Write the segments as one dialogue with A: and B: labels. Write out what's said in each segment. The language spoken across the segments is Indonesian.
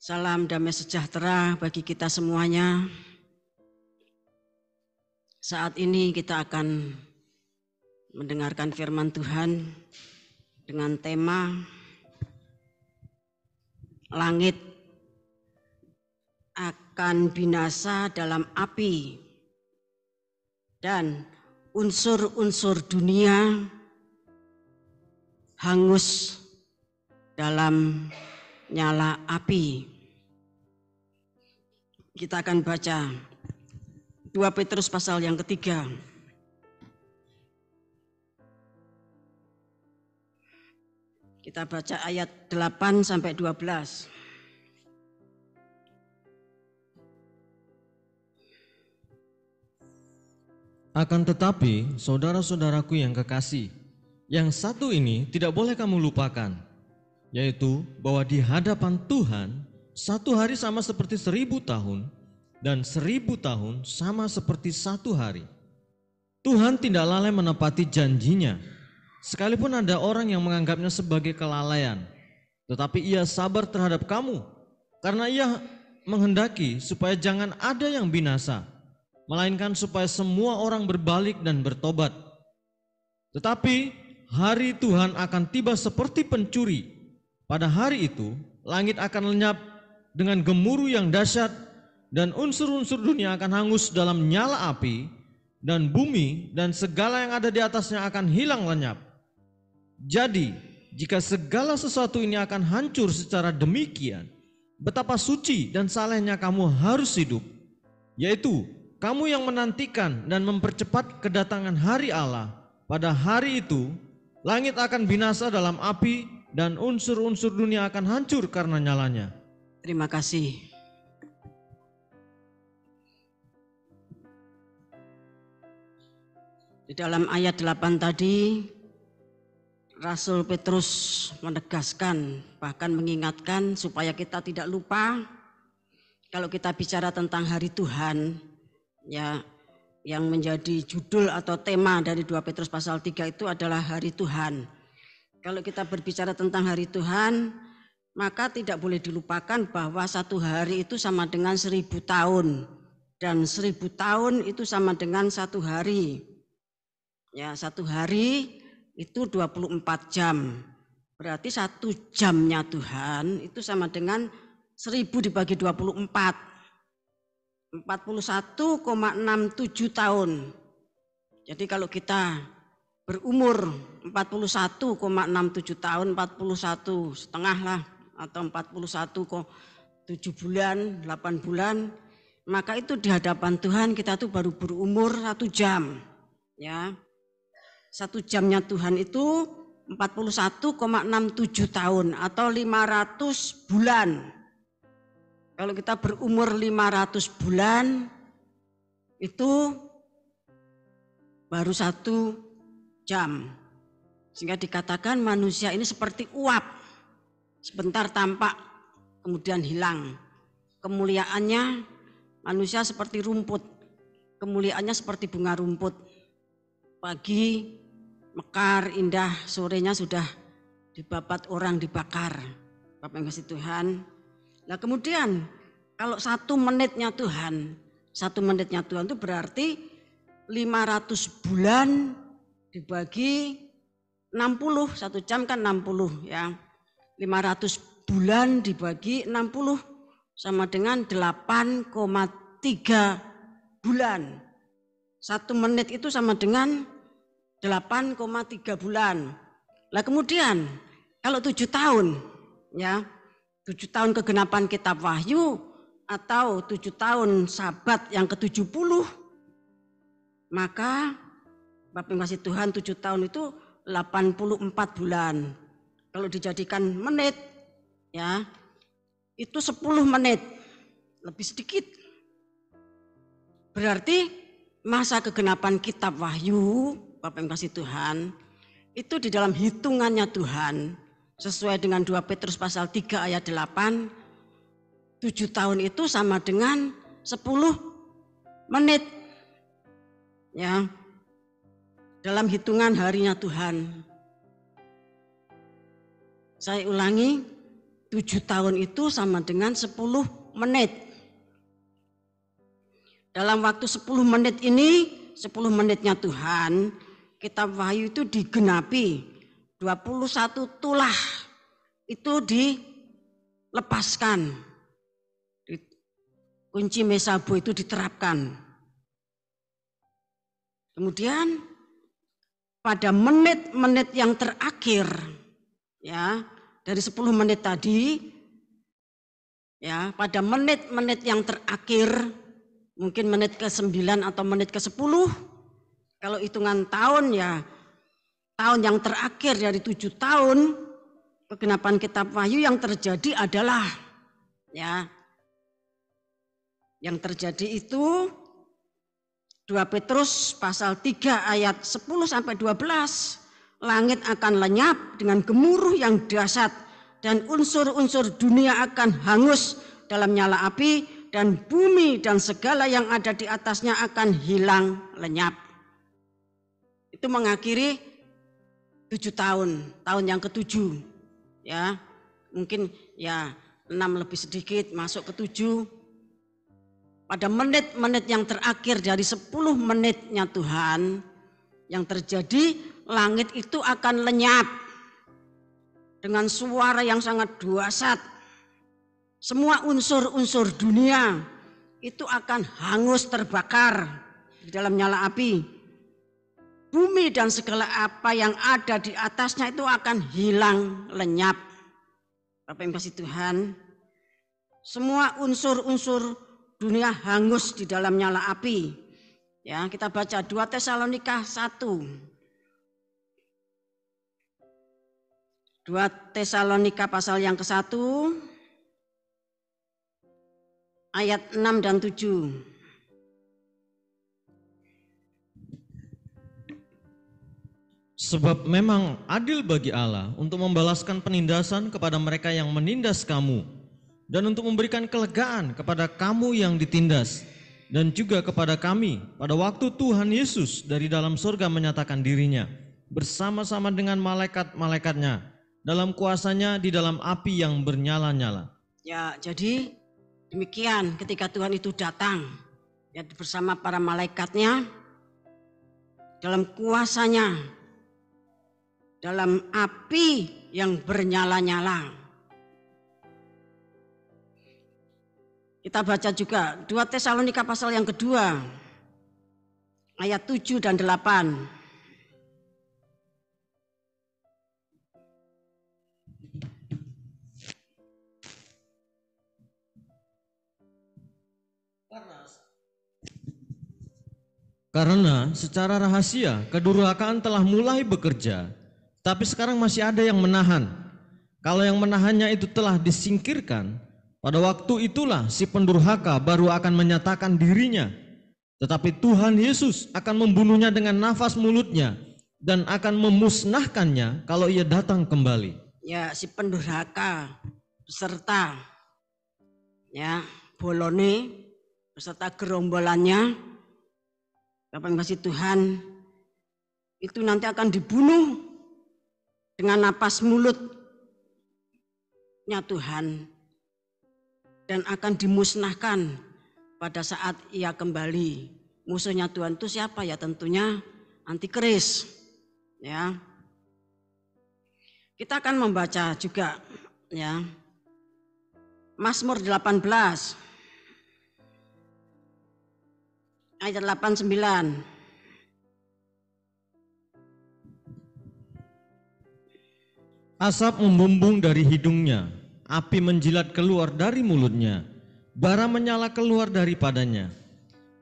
A: Salam damai sejahtera bagi kita semuanya. Saat ini kita akan mendengarkan firman Tuhan dengan tema langit akan binasa dalam api dan unsur-unsur dunia hangus dalam nyala api. Kita akan baca 2 Petrus pasal yang ketiga. Kita baca ayat 8 sampai 12.
B: Akan tetapi, saudara-saudaraku yang kekasih, yang satu ini tidak boleh kamu lupakan, yaitu bahwa di hadapan Tuhan, satu hari sama seperti 1000 tahun, dan 1000 tahun sama seperti satu hari. Tuhan tidak lalai menepati janjinya, sekalipun ada orang yang menganggapnya sebagai kelalaian, tetapi ia sabar terhadap kamu, karena ia menghendaki supaya jangan ada yang binasa, melainkan supaya semua orang berbalik dan bertobat. Tetapi hari Tuhan akan tiba seperti pencuri. Pada hari itu, langit akan lenyap dengan gemuruh yang dahsyat, dan unsur-unsur dunia akan hangus dalam nyala api, dan bumi dan segala yang ada di atasnya akan hilang lenyap. Jadi, jika segala sesuatu ini akan hancur secara demikian, betapa suci dan salehnya kamu harus hidup, yaitu kamu yang menantikan dan mempercepat kedatangan hari Allah. Pada hari itu, langit akan binasa dalam api, dan unsur-unsur dunia akan hancur karena nyalanya.
A: Terima kasih. Di dalam ayat 8 tadi, Rasul Petrus menegaskan, bahkan mengingatkan supaya kita tidak lupa kalau kita bicara tentang hari Tuhan, ya, yang menjadi judul atau tema dari 2 Petrus pasal 3 itu adalah hari Tuhan. Kalau kita berbicara tentang hari Tuhan, maka tidak boleh dilupakan bahwa satu hari itu sama dengan 1000 tahun, dan 1000 tahun itu sama dengan satu hari. Ya, satu hari itu 24 jam. Berarti 1 jamnya Tuhan itu sama dengan 1000 dibagi 24. 41,67 tahun. Jadi kalau kita berumur 41,67 tahun, 41 setengah lah, atau 41,7 bulan, 8 bulan, maka itu di hadapan Tuhan kita tuh baru berumur 1 jam. Ya, 1 jamnya Tuhan itu 41,67 tahun atau 500 bulan. Kalau kita berumur 500 bulan, itu baru 1 jam. Sehingga dikatakan manusia ini seperti uap, sebentar tampak kemudian hilang. Kemuliaannya, manusia seperti rumput, kemuliaannya seperti bunga rumput. Pagi mekar, indah, sorenya sudah dibabat orang, dibakar. Bapak yang kasih Tuhan. Nah kemudian kalau 1 menitnya Tuhan, 1 menitnya Tuhan itu berarti 500 bulan dibagi 60, 1 jam kan 60 ya. 500 bulan dibagi 60 sama dengan 8,3 bulan. 1 menit itu sama dengan 8,3 bulan. Lah kemudian kalau 7 tahun ya, 7 tahun kegenapan kitab Wahyu atau 7 tahun Sabat yang ke-70, maka Bapak yang kasih Tuhan 7 tahun itu 84 bulan. Kalau dijadikan menit ya, itu 10 menit, lebih sedikit. Berarti masa kegenapan kitab Wahyu, Bapak yang kasih Tuhan, itu di dalam hitungannya Tuhan, sesuai dengan 2 Petrus pasal 3 ayat 8, 7 tahun itu sama dengan 10 menit. Ya, dalam hitungan harinya Tuhan. Saya ulangi, 7 tahun itu sama dengan 10 menit. Dalam waktu 10 menit ini, 10 menitnya Tuhan, kitab Wahyu itu digenapi. 21 tulah itu dilepaskan. Kunci Mesabo itu diterapkan. Kemudian pada menit-menit yang terakhir, ya, dari 10 menit tadi, ya, pada menit-menit yang terakhir, mungkin menit ke-9 atau menit ke-10, kalau hitungan tahun ya, tahun yang terakhir dari 7 tahun, kegenapan kitab Wahyu yang terjadi adalah, ya, yang terjadi itu 2 Petrus pasal 3 ayat 10 sampai 12. Langit akan lenyap dengan gemuruh yang dahsyat dan unsur-unsur dunia akan hangus dalam nyala api dan bumi dan segala yang ada di atasnya akan hilang lenyap. Itu mengakhiri 7 tahun, tahun yang ke-7. Ya, mungkin ya 6 lebih sedikit masuk ke-7. Pada menit-menit yang terakhir dari 10 menitnya Tuhan, yang terjadi langit itu akan lenyap dengan suara yang sangat dahsyat. Semua unsur-unsur dunia itu akan hangus terbakar di dalam nyala api. Bumi dan segala apa yang ada di atasnya itu akan hilang lenyap. Bapak Ibu kasih Tuhan, semua unsur-unsur dunia hangus di dalam nyala api. Ya, kita baca 2 Tesalonika 1. 2 Tesalonika pasal yang ke-1 ayat 6 dan 7.
B: Sebab memang adil bagi Allah untuk membalaskan penindasan kepada mereka yang menindas kamu, dan untuk memberikan kelegaan kepada kamu yang ditindas, dan juga kepada kami pada waktu Tuhan Yesus dari dalam surga menyatakan dirinya bersama-sama dengan malaikat-malaikatnya dalam kuasanya di dalam api yang bernyala-nyala.
A: Ya, jadi demikian ketika Tuhan itu datang, ya, bersama para malaikatnya dalam kuasanya, dalam api yang bernyala-nyala. Kita baca juga 2 Tesalonika pasal yang kedua ayat 7 dan 8.
B: Karena secara rahasia kedurhakaan telah mulai bekerja, tapi sekarang masih ada yang menahan. Kalau yang menahannya itu telah disingkirkan, pada waktu itulah si pendurhaka baru akan menyatakan dirinya. Tetapi Tuhan Yesus akan membunuhnya dengan nafas mulutnya dan akan memusnahkannya kalau ia datang kembali.
A: Ya, si pendurhaka beserta, ya, bolone beserta gerombolannya, Bapak kasih Tuhan, itu nanti akan dibunuh dengan napas mulutnya Tuhan dan akan dimusnahkan pada saat ia kembali. Musuhnya Tuhan itu siapa? Ya tentunya Antikris. Ya. Kita akan membaca juga, ya, Mazmur 18 ayat 8-9.
B: Asap membumbung dari hidungnya, api menjilat keluar dari mulutnya, bara menyala keluar daripadanya.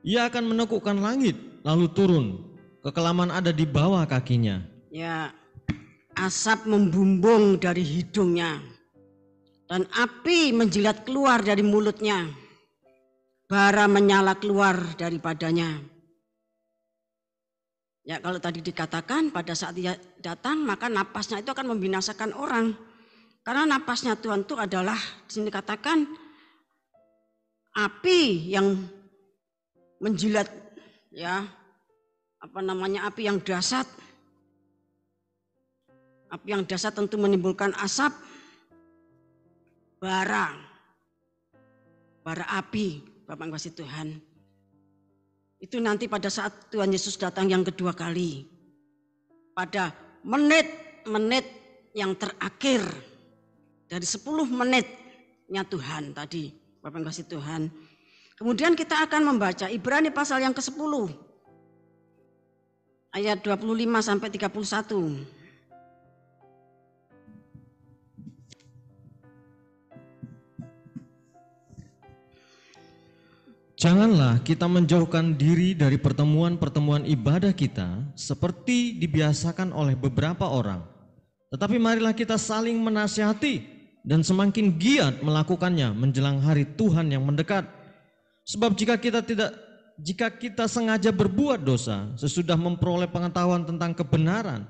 B: Ia akan menekukkan langit, lalu turun, kekelaman ada di bawah kakinya.
A: Ya, asap membumbung dari hidungnya, dan api menjilat keluar dari mulutnya, bara menyala keluar daripadanya. Ya, kalau tadi dikatakan pada saat dia datang, maka napasnya itu akan membinasakan orang. Karena napasnya Tuhan itu adalah, di sini katakan, api yang menjilat, ya, api yang dahsyat. Api yang dahsyat tentu menimbulkan asap. bara api, Bapak yang kasih Tuhan. Itu nanti pada saat Tuhan Yesus datang yang kedua kali. Pada menit-menit yang terakhir dari 10 menitnya Tuhan tadi, Bapak yang kasih Tuhan. Kemudian kita akan membaca Ibrani pasal yang ke-10 ayat 25 sampai 31.
B: Janganlah kita menjauhkan diri dari pertemuan-pertemuan ibadah kita seperti dibiasakan oleh beberapa orang. Tetapi marilah kita saling menasihati dan semakin giat melakukannya menjelang hari Tuhan yang mendekat. Sebab jika kita sengaja berbuat dosa sesudah memperoleh pengetahuan tentang kebenaran,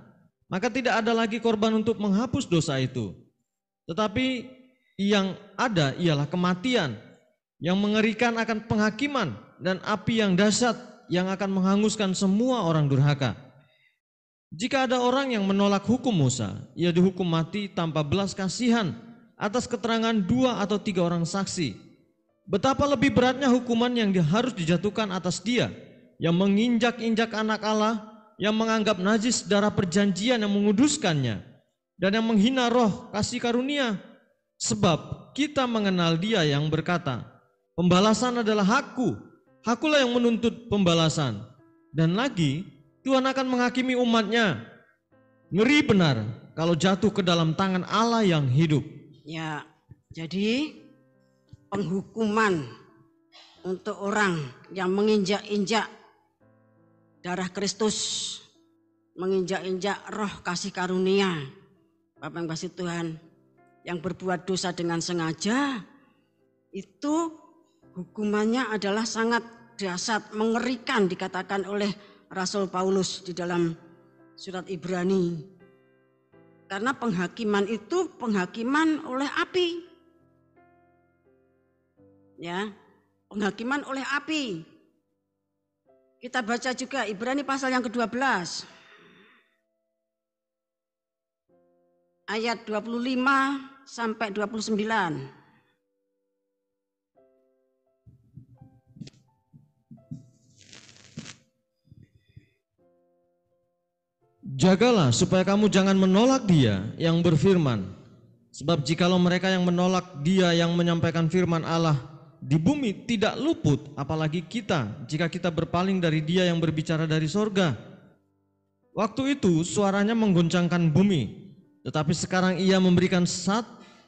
B: maka tidak ada lagi korban untuk menghapus dosa itu. Tetapi yang ada ialah kematian, yang mengerikan akan penghakiman, dan api yang dahsyat yang akan menghanguskan semua orang durhaka. Jika ada orang yang menolak hukum Musa, ia dihukum mati tanpa belas kasihan atas keterangan 2 atau 3 orang saksi. Betapa lebih beratnya hukuman yang harus dijatuhkan atas dia yang menginjak-injak anak Allah, yang menganggap najis darah perjanjian yang menguduskannya, dan yang menghina roh kasih karunia. Sebab kita mengenal dia yang berkata, pembalasan adalah hakulah yang menuntut pembalasan. Dan lagi, Tuhan akan menghakimi umatnya. Ngeri benar kalau jatuh ke dalam tangan Allah yang hidup.
A: Ya, jadi penghukuman untuk orang yang menginjak-injak darah Kristus, menginjak-injak roh kasih karunia, Bapak yang kasih Tuhan, yang berbuat dosa dengan sengaja, itu hukumannya adalah sangat dahsyat, mengerikan dikatakan oleh Rasul Paulus di dalam surat Ibrani. Karena penghakiman itu penghakiman oleh api. Ya, penghakiman oleh api. Kita baca juga Ibrani pasal yang ke-12. Ayat 25 sampai 29.
B: Jagalah supaya kamu jangan menolak dia yang berfirman. Sebab jikalau mereka yang menolak dia yang menyampaikan firman Allah di bumi tidak luput, apalagi kita, jika kita berpaling dari dia yang berbicara dari sorga. Waktu itu suaranya menggoncangkan bumi, tetapi sekarang ia memberikan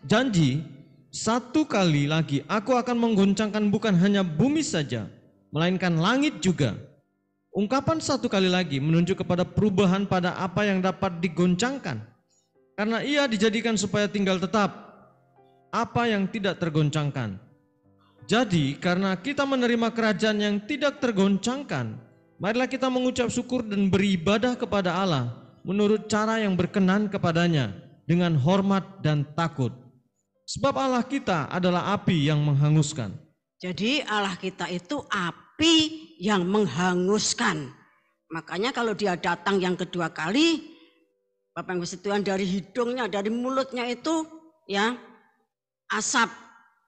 B: janji, 1 kali lagi aku akan menggoncangkan bukan hanya bumi saja, melainkan langit juga. Ungkapan 1 kali lagi menunjuk kepada perubahan pada apa yang dapat digoncangkan, karena ia dijadikan supaya tinggal tetap apa yang tidak tergoncangkan. Jadi karena kita menerima kerajaan yang tidak tergoncangkan, marilah kita mengucap syukur dan beribadah kepada Allah menurut cara yang berkenan kepadanya dengan hormat dan takut. Sebab Allah kita adalah api yang menghanguskan.
A: Jadi Allah kita itu api yang menghanguskan. Makanya kalau dia datang yang kedua kali, Bapak yang kasih Tuhan, dari hidungnya, dari mulutnya itu ya asap,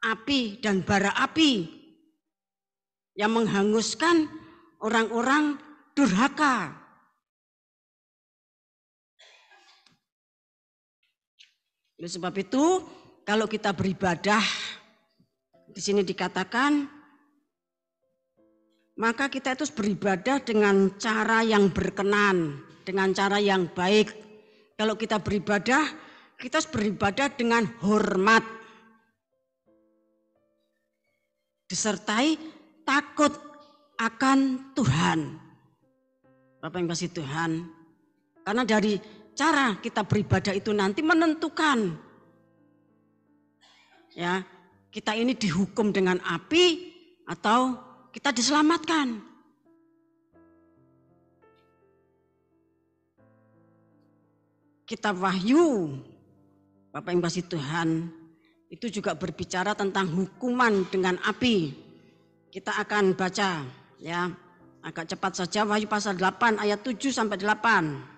A: api dan bara api yang menghanguskan orang-orang durhaka. Oleh sebab itu, kalau kita beribadah, di sini dikatakan, maka kita itu beribadah dengan cara yang berkenan, dengan cara yang baik. Kalau kita beribadah, kita harus beribadah dengan hormat, disertai takut akan Tuhan. Bapak yang kasih Tuhan, karena dari cara kita beribadah itu nanti menentukan, ya, kita ini dihukum dengan api atau kita diselamatkan. Kitab Wahyu, Bapak yang kasih Tuhan, itu juga berbicara tentang hukuman dengan api. Kita akan baca ya, agak cepat saja, Wahyu pasal 8 ayat 7 sampai 8.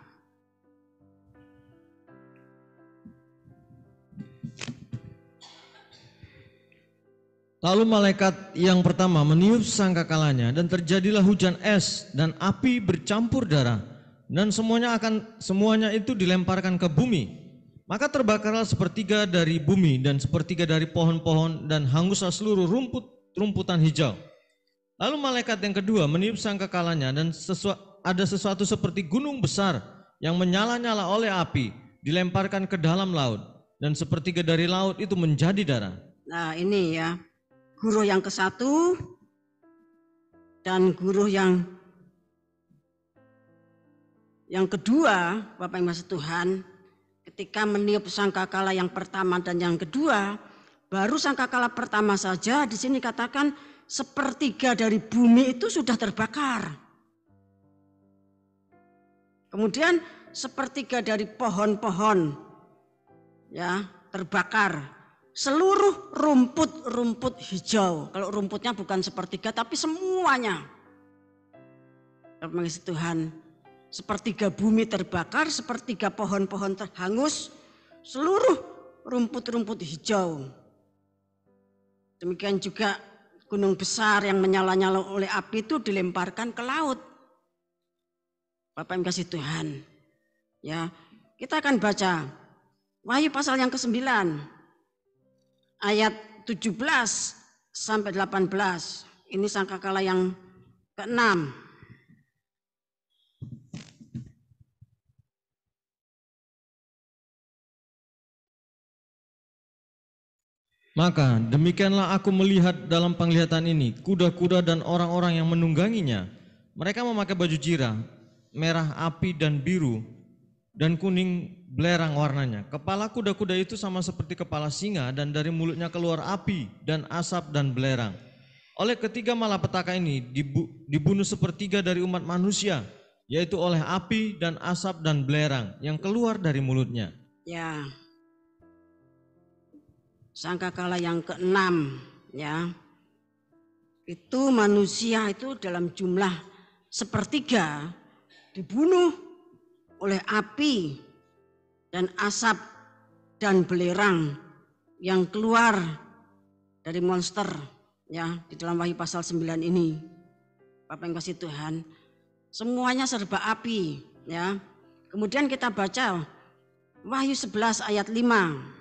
B: Lalu malaikat yang pertama meniup sangkakalanya dan terjadilah hujan es dan api bercampur darah dan semuanya itu dilemparkan ke bumi. Maka terbakarlah sepertiga dari bumi dan sepertiga dari pohon-pohon dan hanguslah seluruh rumputan hijau. Lalu malaikat yang kedua meniup sangkakalanya dan ada sesuatu seperti gunung besar yang menyala-nyala oleh api dilemparkan ke dalam laut dan sepertiga dari laut itu menjadi darah.
A: Nah ini ya, guruh yang ke-1 dan guruh yang kedua, Bapak Ibu Tuhan, ketika meniup sangkakala yang pertama dan yang kedua, baru sangkakala pertama saja di sini katakan sepertiga dari bumi itu sudah terbakar. Kemudian sepertiga dari pohon-pohon ya terbakar. Seluruh rumput hijau. Kalau rumputnya bukan sepertiga tapi semuanya. Bapak Tuhan, sepertiga bumi terbakar, sepertiga pohon-pohon terhangus, seluruh rumput hijau. Demikian juga gunung besar yang menyala-nyala oleh api itu dilemparkan ke laut. Bapak yang kasih Tuhan. Ya, kita akan baca Wahyu pasal yang ke-9 ayat 17 sampai 18. Ini sangkakala yang ke-6.
B: Maka demikianlah aku melihat dalam penglihatan ini kuda-kuda dan orang-orang yang menungganginya. Mereka memakai baju jirah, merah api dan biru dan kuning belerang warnanya. Kepala kuda-kuda itu sama seperti kepala singa dan dari mulutnya keluar api dan asap dan belerang. Oleh ketiga malapetaka ini dibunuh sepertiga dari umat manusia, yaitu oleh api dan asap dan belerang yang keluar dari mulutnya.
A: Ya. Sangkakala yang ke-6 ya. Itu manusia itu dalam jumlah sepertiga dibunuh oleh api dan asap dan belerang yang keluar dari monster ya di dalam Wahyu pasal 9 ini. Bapak yang kasih Tuhan, semuanya serba api ya. Kemudian kita baca Wahyu 11 ayat 5.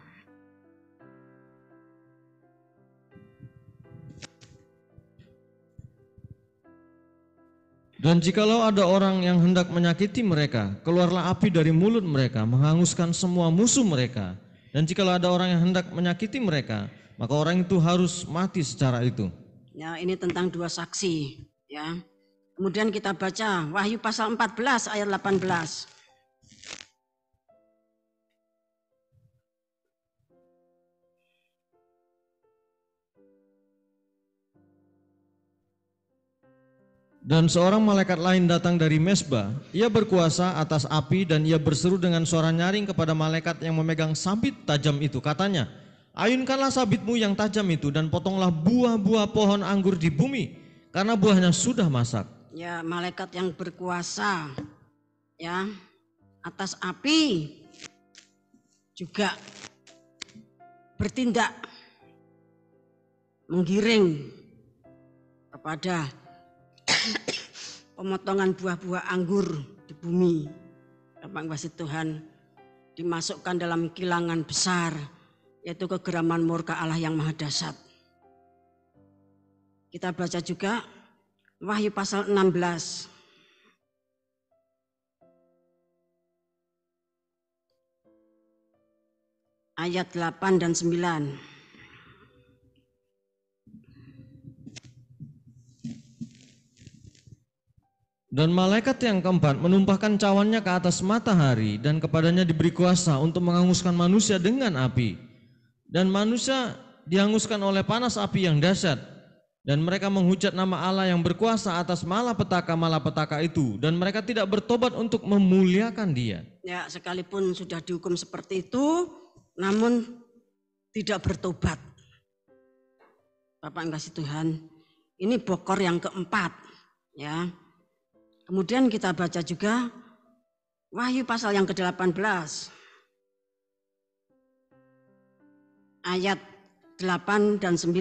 B: Dan jikalau ada orang yang hendak menyakiti mereka, keluarlah api dari mulut mereka, menghanguskan semua musuh mereka. Dan jikalau ada orang yang hendak menyakiti mereka, maka orang itu harus mati secara itu.
A: Ya, ini tentang dua saksi, ya. Kemudian kita baca Wahyu pasal 14 ayat 18.
B: Dan seorang malaikat lain datang dari Mesbah. Ia berkuasa atas api dan ia berseru dengan suara nyaring kepada malaikat yang memegang sabit tajam itu. Katanya, ayunkanlah sabitmu yang tajam itu dan potonglah buah-buah pohon anggur di bumi, karena buahnya sudah masak.
A: Ya, malaikat yang berkuasa ya atas api juga bertindak menggiring kepada pemotongan buah-buah anggur di bumi. Bapak kasih Tuhan, dimasukkan dalam kilangan besar, yaitu kegeraman murka Allah yang maha dahsyat. Kita baca juga Wahyu pasal 16. Ayat 8 dan 9.
B: Dan malaikat yang keempat menumpahkan cawannya ke atas matahari dan kepadanya diberi kuasa untuk menghanguskan manusia dengan api. Dan manusia dihanguskan oleh panas api yang dahsyat. Dan mereka menghujat nama Allah yang berkuasa atas malapetaka-malapetaka itu. Dan mereka tidak bertobat untuk memuliakan Dia.
A: Ya, sekalipun sudah dihukum seperti itu, namun tidak bertobat. Bapak yang kasih Tuhan, ini bokor yang keempat, ya. Kemudian kita baca juga Wahyu pasal yang ke-18 ayat 8 dan 9.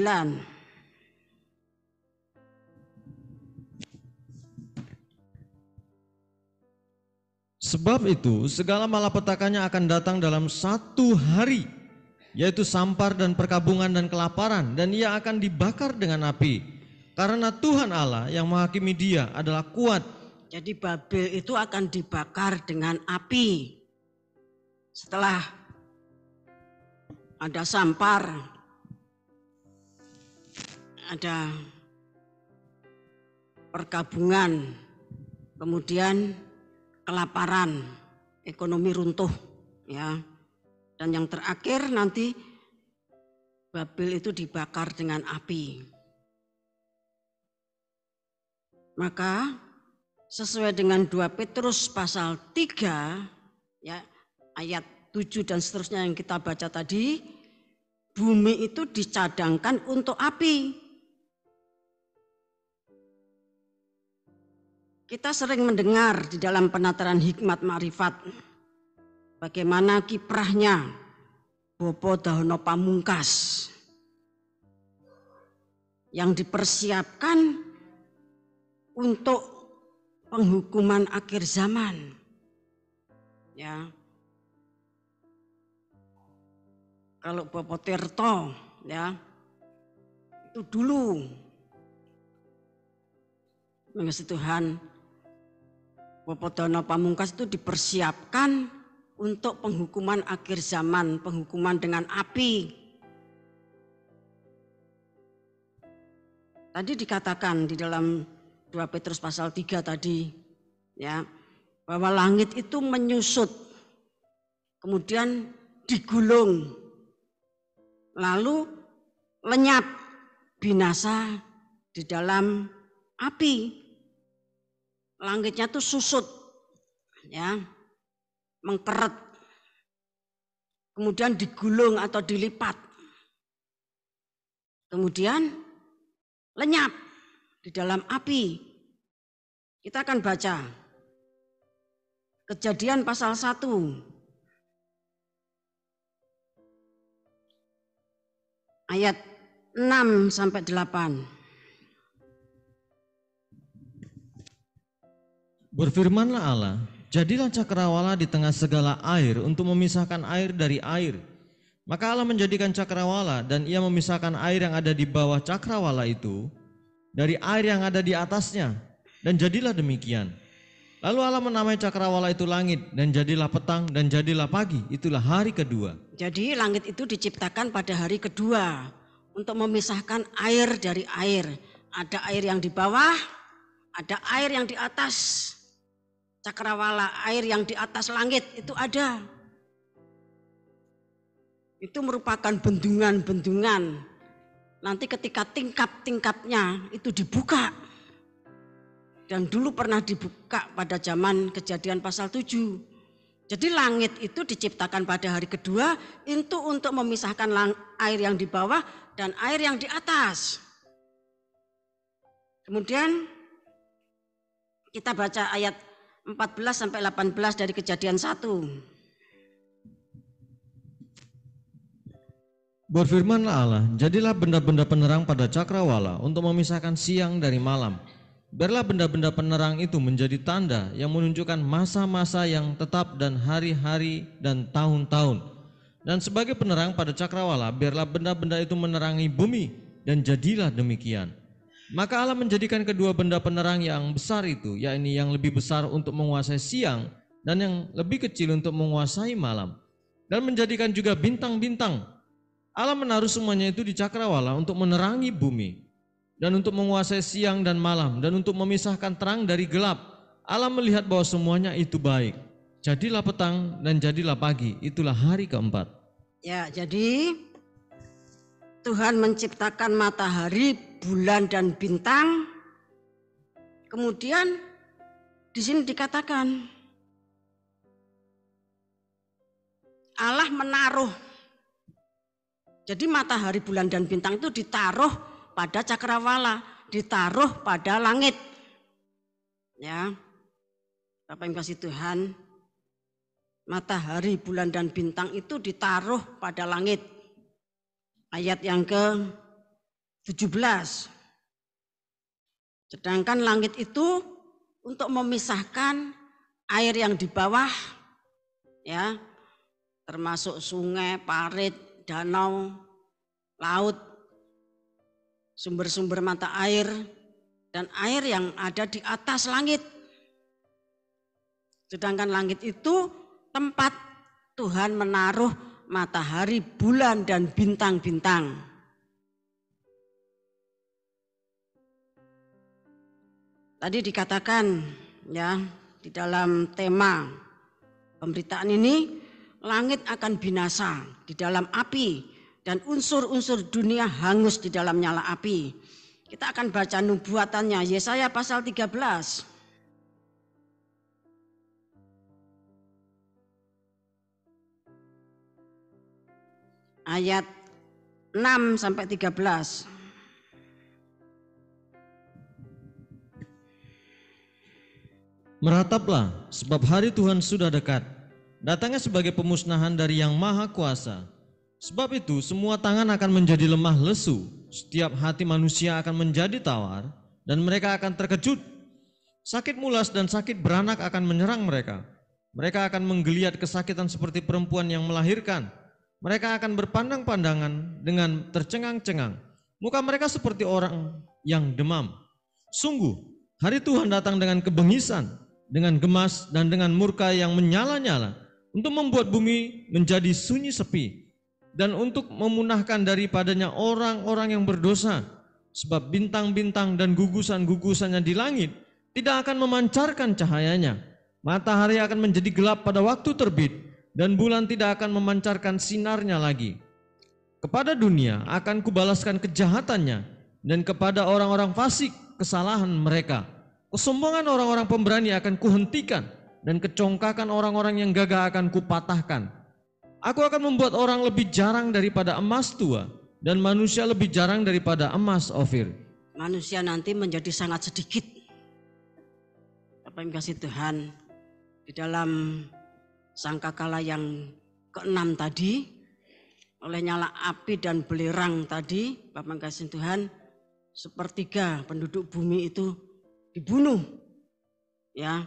B: Sebab itu segala malapetakannya akan datang dalam satu hari, yaitu sampar dan perkabungan dan kelaparan, dan ia akan dibakar dengan api. Karena Tuhan Allah yang menghakimi dia adalah kuat.
A: Jadi Babel itu akan dibakar dengan api. Setelah ada sampar, ada perkabungan, kemudian kelaparan, ekonomi runtuh, ya. Dan yang terakhir nanti Babel itu dibakar dengan api. Maka sesuai dengan 2 Petrus pasal 3, ya, ayat 7 dan seterusnya yang kita baca tadi, bumi itu dicadangkan untuk api. Kita sering mendengar di dalam penataran hikmat makrifat bagaimana kiprahnya Bopo Dahono Pamungkas yang dipersiapkan untuk penghukuman akhir zaman. Ya. Kalau Bopo Tirto, ya, itu dulu mengasih Tuhan, Bopo Dahono Pamungkas itu dipersiapkan untuk penghukuman akhir zaman, penghukuman dengan api. Tadi dikatakan di dalam 2 Petrus pasal 3 tadi, ya, bahwa langit itu menyusut, kemudian digulung, lalu lenyap, binasa di dalam api. Langitnya tuh susut, ya, mengkeret, kemudian digulung atau dilipat, kemudian lenyap di dalam api. Kita akan baca Kejadian pasal 1 ayat 6 sampai 8.
B: Berfirmanlah Allah, jadilah cakrawala di tengah segala air untuk memisahkan air dari air. Maka Allah menjadikan cakrawala dan ia memisahkan air yang ada di bawah cakrawala itu dari air yang ada di atasnya, dan jadilah demikian. Lalu Allah menamai cakrawala itu langit, dan jadilah petang dan jadilah pagi, itulah hari kedua.
A: Jadi langit itu diciptakan pada hari kedua untuk memisahkan air dari air. Ada air yang di bawah, ada air yang di atas cakrawala, air yang di atas langit itu ada. Itu merupakan bendungan-bendungan. Nanti ketika tingkap-tingkapnya itu dibuka. Dan dulu pernah dibuka pada zaman Kejadian pasal 7. Jadi langit itu diciptakan pada hari kedua itu untuk memisahkan air yang di bawah dan air yang di atas. Kemudian kita baca ayat 14 sampai 18 dari Kejadian 1.
B: Berfirmanlah Allah, jadilah benda-benda penerang pada cakrawala untuk memisahkan siang dari malam. Biarlah benda-benda penerang itu menjadi tanda yang menunjukkan masa-masa yang tetap dan hari-hari dan tahun-tahun. Dan sebagai penerang pada cakrawala, biarlah benda-benda itu menerangi bumi, dan jadilah demikian. Maka Allah menjadikan kedua benda penerang yang besar itu, yakni yang lebih besar untuk menguasai siang dan yang lebih kecil untuk menguasai malam. Dan menjadikan juga bintang-bintang. Allah menaruh semuanya itu di cakrawala untuk menerangi bumi dan untuk menguasai siang dan malam dan untuk memisahkan terang dari gelap. Allah melihat bahwa semuanya itu baik. Jadilah petang dan jadilah pagi, itulah hari keempat.
A: Ya, jadi Tuhan menciptakan matahari, bulan dan bintang. Kemudian di sini dikatakan Allah menaruh. Jadi matahari, bulan dan bintang itu ditaruh pada cakrawala, ditaruh pada langit. Ya. Bapak yang kasih Tuhan, matahari, bulan dan bintang itu ditaruh pada langit. Ayat yang ke-17. Sedangkan langit itu untuk memisahkan air yang di bawah, ya, termasuk sungai, parit, danau, laut, sumber-sumber mata air, dan air yang ada di atas langit. Sedangkan langit itu tempat Tuhan menaruh matahari, bulan, dan bintang-bintang. Tadi dikatakan ya di dalam tema pemberitaan ini, langit akan binasa di dalam api dan unsur-unsur dunia hangus di dalam nyala api. Kita akan baca nubuatannya, Yesaya pasal 13. Ayat 6 sampai 13.
B: Merataplah, sebab hari Tuhan sudah dekat. Datangnya sebagai pemusnahan dari Yang Maha Kuasa. Sebab itu semua tangan akan menjadi lemah lesu, setiap hati manusia akan menjadi tawar, dan mereka akan terkejut. Sakit mulas dan sakit beranak akan menyerang mereka. Mereka akan menggeliat kesakitan seperti perempuan yang melahirkan. Mereka akan berpandang-pandangan dengan tercengang-cengang. Muka mereka seperti orang yang demam. Sungguh, hari Tuhan datang dengan kebengisan, dengan gemas dan dengan murka yang menyala-nyala, untuk membuat bumi menjadi sunyi sepi, dan untuk memunahkan daripadanya orang-orang yang berdosa. Sebab bintang-bintang dan gugusan-gugusannya di langit tidak akan memancarkan cahayanya. Matahari akan menjadi gelap pada waktu terbit, dan bulan tidak akan memancarkan sinarnya lagi. Kepada dunia akan kubalaskan kejahatannya, dan kepada orang-orang fasik kesalahan mereka. Kesombongan orang-orang pemberani akan kuhentikan, dan kecongkakan orang-orang yang gagah akan kupatahkan. Aku akan membuat orang lebih jarang daripada emas tua, dan manusia lebih jarang daripada emas Ofir.
A: Manusia nanti menjadi sangat sedikit. Bapak yang kasih Tuhan, di dalam sangkakala yang ke-6 tadi, oleh nyala api dan belerang tadi, Bapak yang kasih Tuhan, sepertiga penduduk bumi itu dibunuh ya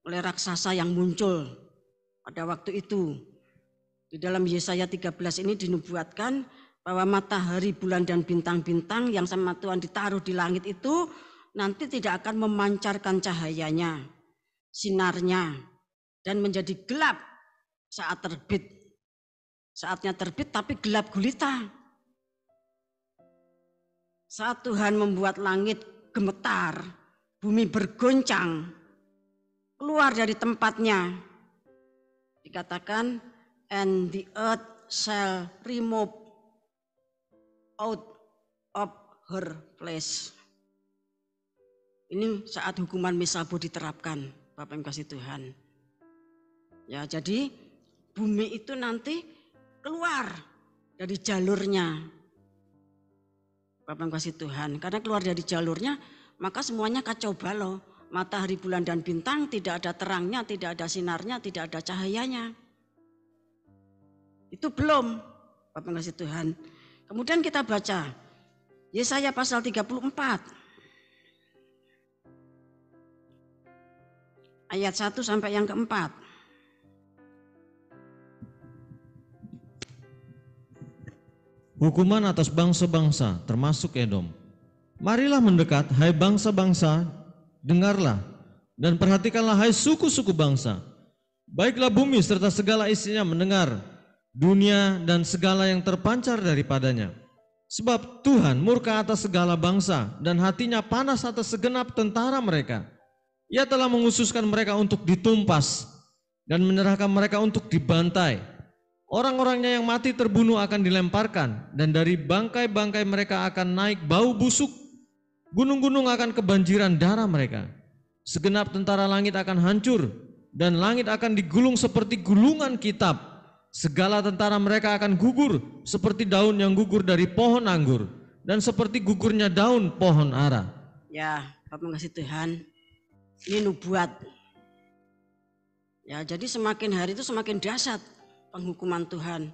A: oleh raksasa yang muncul pada waktu itu. Di dalam Yesaya 13 ini dinubuatkan bahwa matahari, bulan, dan bintang-bintang yang sama Tuhan ditaruh di langit itu nanti tidak akan memancarkan cahayanya, sinarnya, dan menjadi gelap saat terbit. Saatnya terbit tapi gelap gulita. Saat Tuhan membuat langit gemetar, bumi bergoncang, keluar dari tempatnya. Dikatakan, and the earth shall remove out of her place. Ini saat hukuman Mesabu diterapkan, Bapak yang kasih Tuhan. Ya, jadi bumi itu nanti keluar dari jalurnya, Bapak yang kasih Tuhan. Karena keluar dari jalurnya, maka semuanya kacau balau. Matahari, bulan, dan bintang tidak ada terangnya, tidak ada sinarnya, tidak ada cahayanya. Itu belum, Bapak yang kasih Tuhan. Kemudian kita baca Yesaya pasal 34. Ayat 1 sampai yang keempat.
B: Hukuman atas bangsa-bangsa termasuk Edom. Marilah mendekat, hai bangsa-bangsa, dengarlah dan perhatikanlah, hai suku-suku bangsa. Baiklah bumi serta segala isinya mendengar, dunia dan segala yang terpancar daripadanya. Sebab Tuhan murka atas segala bangsa dan hatinya panas atas segenap tentara mereka. Ia telah menghususkan mereka untuk ditumpas dan menyerahkan mereka untuk dibantai. Orang-orangnya yang mati terbunuh akan dilemparkan, dan dari bangkai-bangkai mereka akan naik bau busuk. Gunung-gunung akan kebanjiran darah mereka. Segenap tentara langit akan hancur, dan langit akan digulung seperti gulungan kitab. Segala tentara mereka akan gugur seperti daun yang gugur dari pohon anggur, dan seperti gugurnya daun pohon ara.
A: Ya, Bapak mengasih Tuhan, ini nubuat. Ya, jadi semakin hari itu semakin dahsyat penghukuman Tuhan.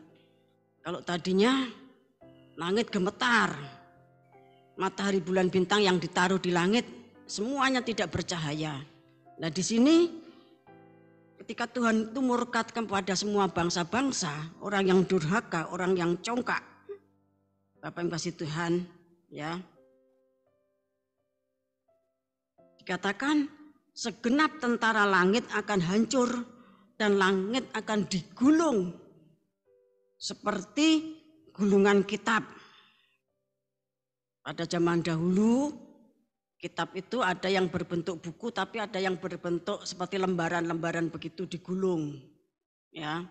A: Kalau tadinya langit gemetar, matahari, bulan, bintang yang ditaruh di langit semuanya tidak bercahaya. Nah, di sini ketika Tuhan itu murka kepada semua bangsa-bangsa, orang yang durhaka, orang yang congkak. Bapak yang kasih Tuhan, ya. Dikatakan segenap tentara langit akan hancur dan langit akan digulung seperti gulungan kitab. Pada zaman dahulu, kitab itu ada yang berbentuk buku, tapi ada yang berbentuk seperti lembaran-lembaran begitu digulung. Ya.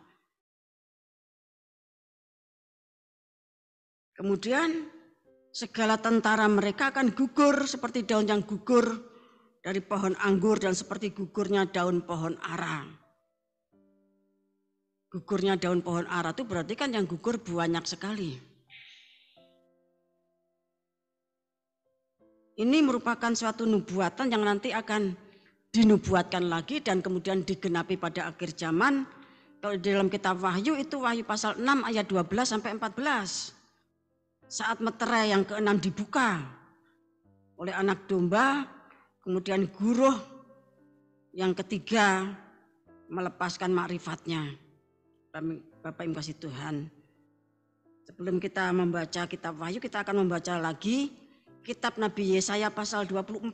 A: Kemudian segala tentara mereka akan gugur seperti daun yang gugur dari pohon anggur dan seperti gugurnya daun pohon ara. Gugurnya daun pohon ara itu berarti kan yang gugur banyak sekali. Ini merupakan suatu nubuatan yang nanti akan dinubuatkan lagi dan kemudian digenapi pada akhir zaman. Kalau di dalam kitab Wahyu itu Wahyu pasal 6 ayat 12 sampai 14. Saat meterai yang ke-6 dibuka oleh anak domba, kemudian guruh yang ketiga melepaskan makrifatnya. Bapak Ibu kasih Tuhan. Sebelum kita membaca kitab Wahyu, kita akan membaca lagi kitab Nabi Yesaya pasal 24.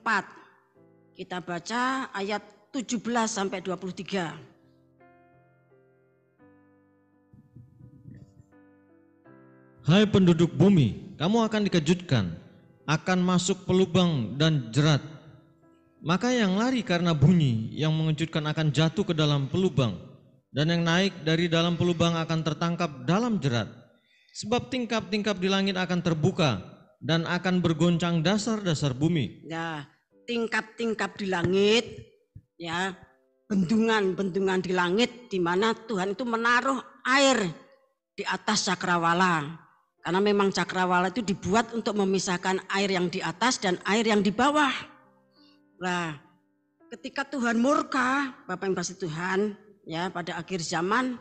A: Kita baca ayat 17 sampai 23.
B: Hai penduduk bumi, kamu akan dikejutkan, akan masuk pelubang dan jerat. Maka yang lari karena bunyi yang mengejutkan akan jatuh ke dalam pelubang, dan yang naik dari dalam pelubang akan tertangkap dalam jerat. Sebab tingkap-tingkap di langit akan terbuka dan akan bergoncang dasar-dasar bumi.
A: Ya, tingkap-tingkap di langit, ya, bendungan-bendungan di langit di mana Tuhan itu menaruh air di atas cakrawala. Karena memang cakrawala itu dibuat untuk memisahkan air yang di atas dan air yang di bawah. Nah, ketika Tuhan murka, Bapak yang kasih Tuhan, ya, pada akhir zaman,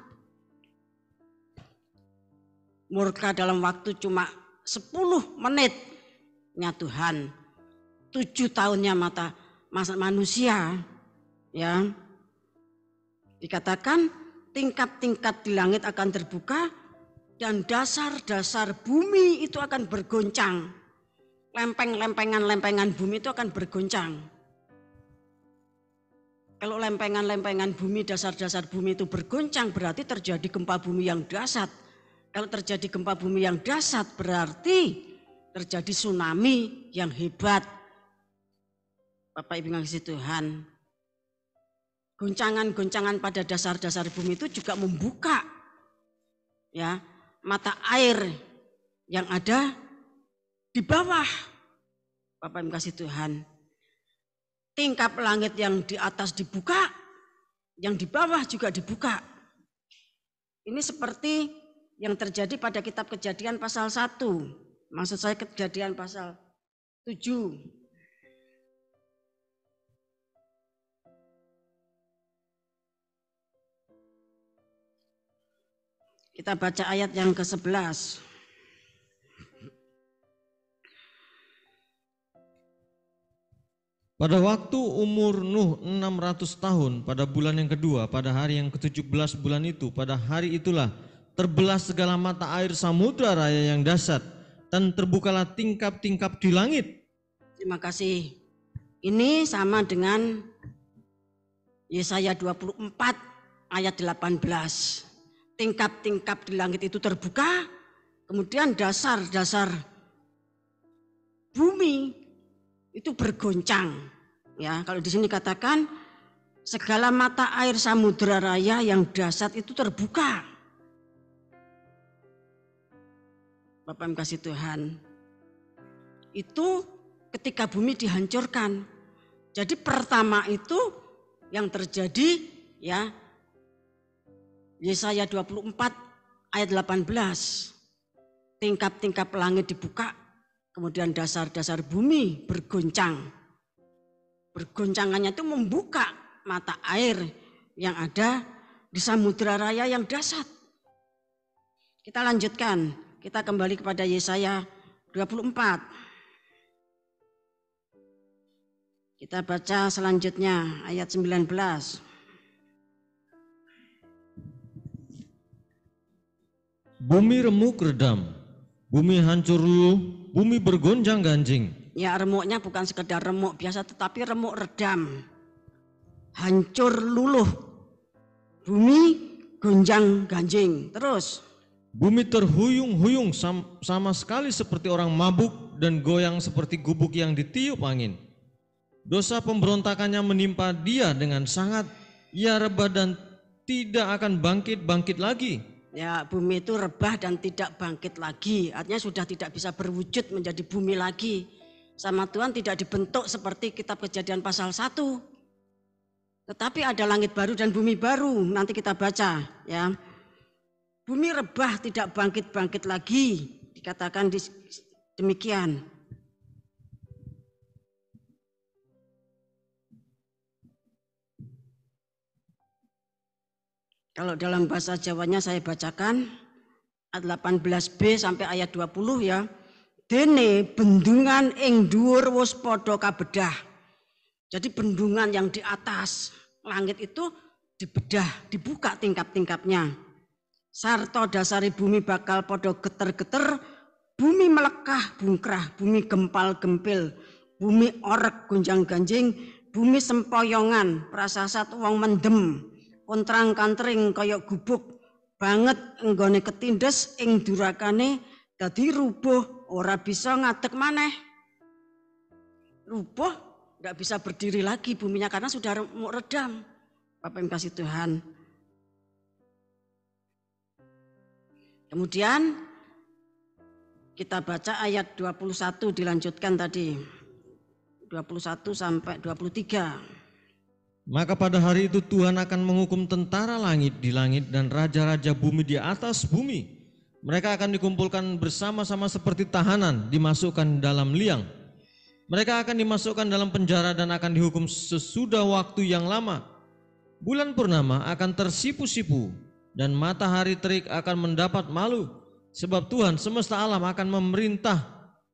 A: murka dalam waktu cuma 10 menitnya Tuhan, 7 tahunnya masa manusia, ya. Dikatakan tingkap-tingkap di langit akan terbuka dan dasar-dasar bumi itu akan bergoncang. Lempengan-lempengan bumi itu akan bergoncang. Kalau lempengan-lempengan bumi, dasar-dasar bumi itu bergoncang berarti terjadi gempa bumi yang dahsyat. Kalau terjadi gempa bumi yang dahsyat berarti terjadi tsunami yang hebat. Bapak Ibu yang kasih Tuhan. Goncangan-goncangan pada dasar-dasar bumi itu juga membuka, ya, mata air yang ada di bawah. Bapak Ibu kasih Tuhan. Tingkap langit yang di atas dibuka, yang di bawah juga dibuka. Ini seperti yang terjadi pada kitab Kejadian pasal 1. Maksud saya Kejadian pasal 7. Kita baca ayat yang ke-11.
B: Pada waktu umur Nuh 600 tahun, pada bulan yang kedua, pada hari yang ke-17 bulan itu, pada hari itulah terbelah segala mata air samudra raya yang dahsyat, dan terbukalah tingkap-tingkap di langit.
A: Terima kasih. Ini sama dengan Yesaya 24 ayat 18. Tingkap-tingkap di langit itu terbuka, kemudian dasar-dasar bumi itu bergoncang. Ya, kalau di sini katakan segala mata air samudra raya yang dahsyat itu terbuka. Bapak yang kasih Tuhan. Itu ketika bumi dihancurkan. Jadi pertama itu yang terjadi, ya, Yesaya 24 ayat 18. Tingkap-tingkap langit dibuka. Kemudian dasar-dasar bumi bergoncang. Bergoncangannya itu membuka mata air yang ada di samudra raya yang dahsyat. Kita lanjutkan, kita kembali kepada Yesaya 24. Kita baca selanjutnya ayat 19.
B: bumi remuk redam, bumi hancur luluh, bumi bergonjang-ganjing.
A: Ya, remuknya bukan sekedar remuk biasa, tetapi remuk redam, hancur luluh, bumi gonjang-ganjing. Terus,
B: bumi terhuyung-huyung sama sekali seperti orang mabuk dan goyang seperti gubuk yang ditiup angin. Dosa pemberontakannya menimpa dia dengan sangat, ia rebah dan tidak akan bangkit lagi.
A: Ya, bumi itu rebah dan tidak bangkit lagi. Artinya sudah tidak bisa berwujud menjadi bumi lagi. Sama Tuhan tidak dibentuk seperti kitab Kejadian pasal 1. Tetapi ada langit baru dan bumi baru. Nanti kita baca ya. Bumi rebah tidak bangkit lagi. Dikatakan demikian. Kalau dalam bahasa Jawanya saya bacakan ayat 18b sampai ayat 20 ya. Dene bendungan ing dhuwur wis padha kabedah. Jadi bendungan yang di atas langit itu dibedah, dibuka tingkap-tingkapnya. Sarta dasari bumi bakal padha geter-geter, bumi melekah bungkrah, bumi gempal-gempil, bumi orek gonjang-ganjing, bumi sempoyongan, prasasat wong mendem, kontrang-kantring kaya gubuk banget enggone ketindes ing durakane dadi rubuh ora bisa ngadeg maneh. Rubuh enggak bisa berdiri lagi buminya karena sudah remuk redam. Bapak yang kasih Tuhan. Kemudian kita baca ayat 21 dilanjutkan tadi. 21 sampai 23.
B: Maka pada hari itu Tuhan akan menghukum tentara langit di langit dan raja-raja bumi di atas bumi. Mereka akan dikumpulkan bersama-sama seperti tahanan dimasukkan dalam liang. Mereka akan dimasukkan dalam penjara dan akan dihukum sesudah waktu yang lama. Bulan purnama akan tersipu-sipu dan matahari terik akan mendapat malu. Sebab Tuhan semesta alam akan memerintah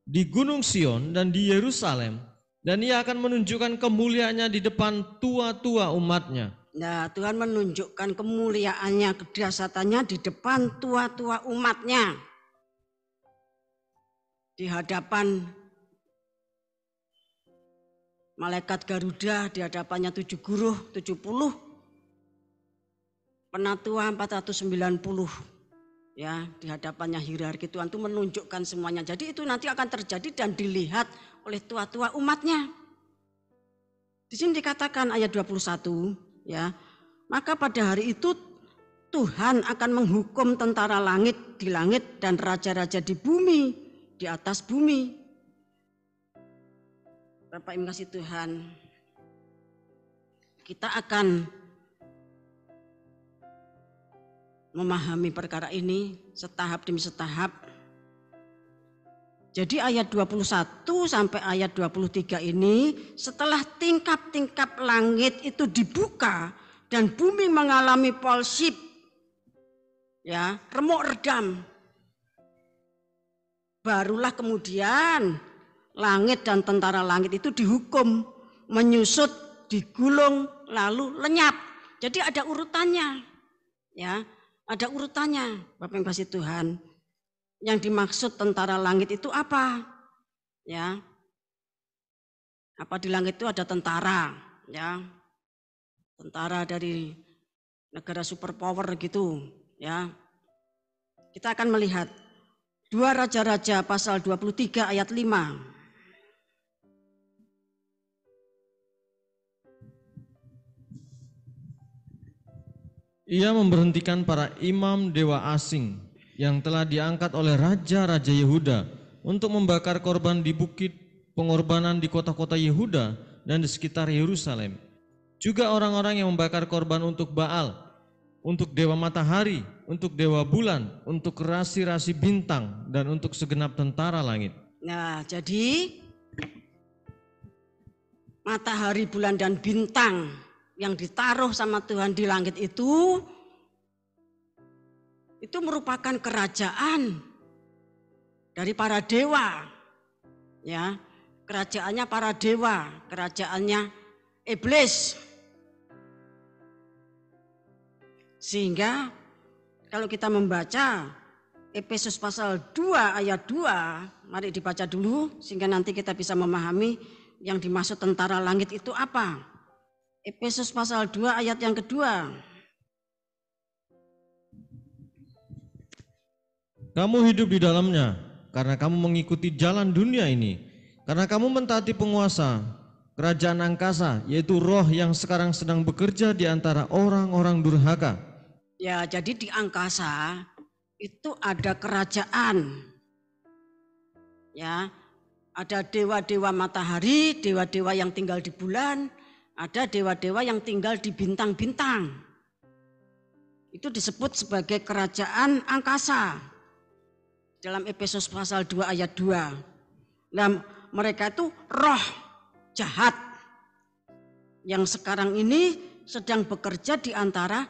B: di Gunung Sion dan di Yerusalem. Dan ia akan menunjukkan kemuliaannya di depan tua-tua umatnya.
A: Nah, Tuhan menunjukkan kemuliaannya, kedahsyatannya di depan tua-tua umatnya. Di hadapan malaikat Garuda, di hadapannya 7 guruh, 70, penatua 490. Ya, di hadapannya hierarki Tuhan itu menunjukkan semuanya. Jadi itu nanti akan terjadi dan dilihat oleh tua-tua umatnya. Di sini dikatakan ayat 21, ya. Maka pada hari itu Tuhan akan menghukum tentara langit di langit dan raja-raja di bumi, di atas bumi. Bapak Ibu kasih Tuhan, kita akan memahami perkara ini setahap demi setahap. Jadi ayat 21 sampai ayat 23 ini setelah tingkap-tingkap langit itu dibuka dan bumi mengalami polsip, ya, remuk redam. Barulah kemudian langit dan tentara langit itu dihukum, menyusut, digulung, lalu lenyap. Jadi ada urutannya, ya, ada urutannya, Bapak yang kasih Tuhan. Yang dimaksud tentara langit itu apa? Ya. Apa di langit itu ada tentara, ya. Tentara dari negara superpower gitu, ya. Kita akan melihat 2 Raja-Raja pasal 23 ayat 5.
B: Ia memberhentikan para imam dewa asing yang telah diangkat oleh raja-raja Yehuda untuk membakar korban di bukit pengorbanan di kota-kota Yehuda dan di sekitar Yerusalem. Juga orang-orang yang membakar korban untuk Baal, untuk dewa matahari, untuk dewa bulan, untuk rasi-rasi bintang, dan untuk segenap tentara langit.
A: Nah, jadi matahari, bulan, dan bintang yang ditaruh sama Tuhan di langit itu merupakan kerajaan dari para dewa, ya, kerajaannya para dewa, kerajaannya iblis. Sehingga kalau kita membaca Efesus pasal 2 ayat 2, mari dibaca dulu sehingga nanti kita bisa memahami yang dimaksud tentara langit itu apa. Efesus pasal 2 ayat yang kedua.
B: Kamu hidup di dalamnya karena kamu mengikuti jalan dunia ini, karena kamu mentaati penguasa kerajaan angkasa, yaitu roh yang sekarang sedang bekerja di antara orang-orang durhaka.
A: Ya, jadi di angkasa itu ada kerajaan. Ya, ada dewa-dewa matahari, dewa-dewa yang tinggal di bulan, ada dewa-dewa yang tinggal di bintang-bintang. Itu disebut sebagai kerajaan angkasa. Dalam Efesus pasal 2 ayat 2. Nah, mereka itu roh jahat yang sekarang ini sedang bekerja di antara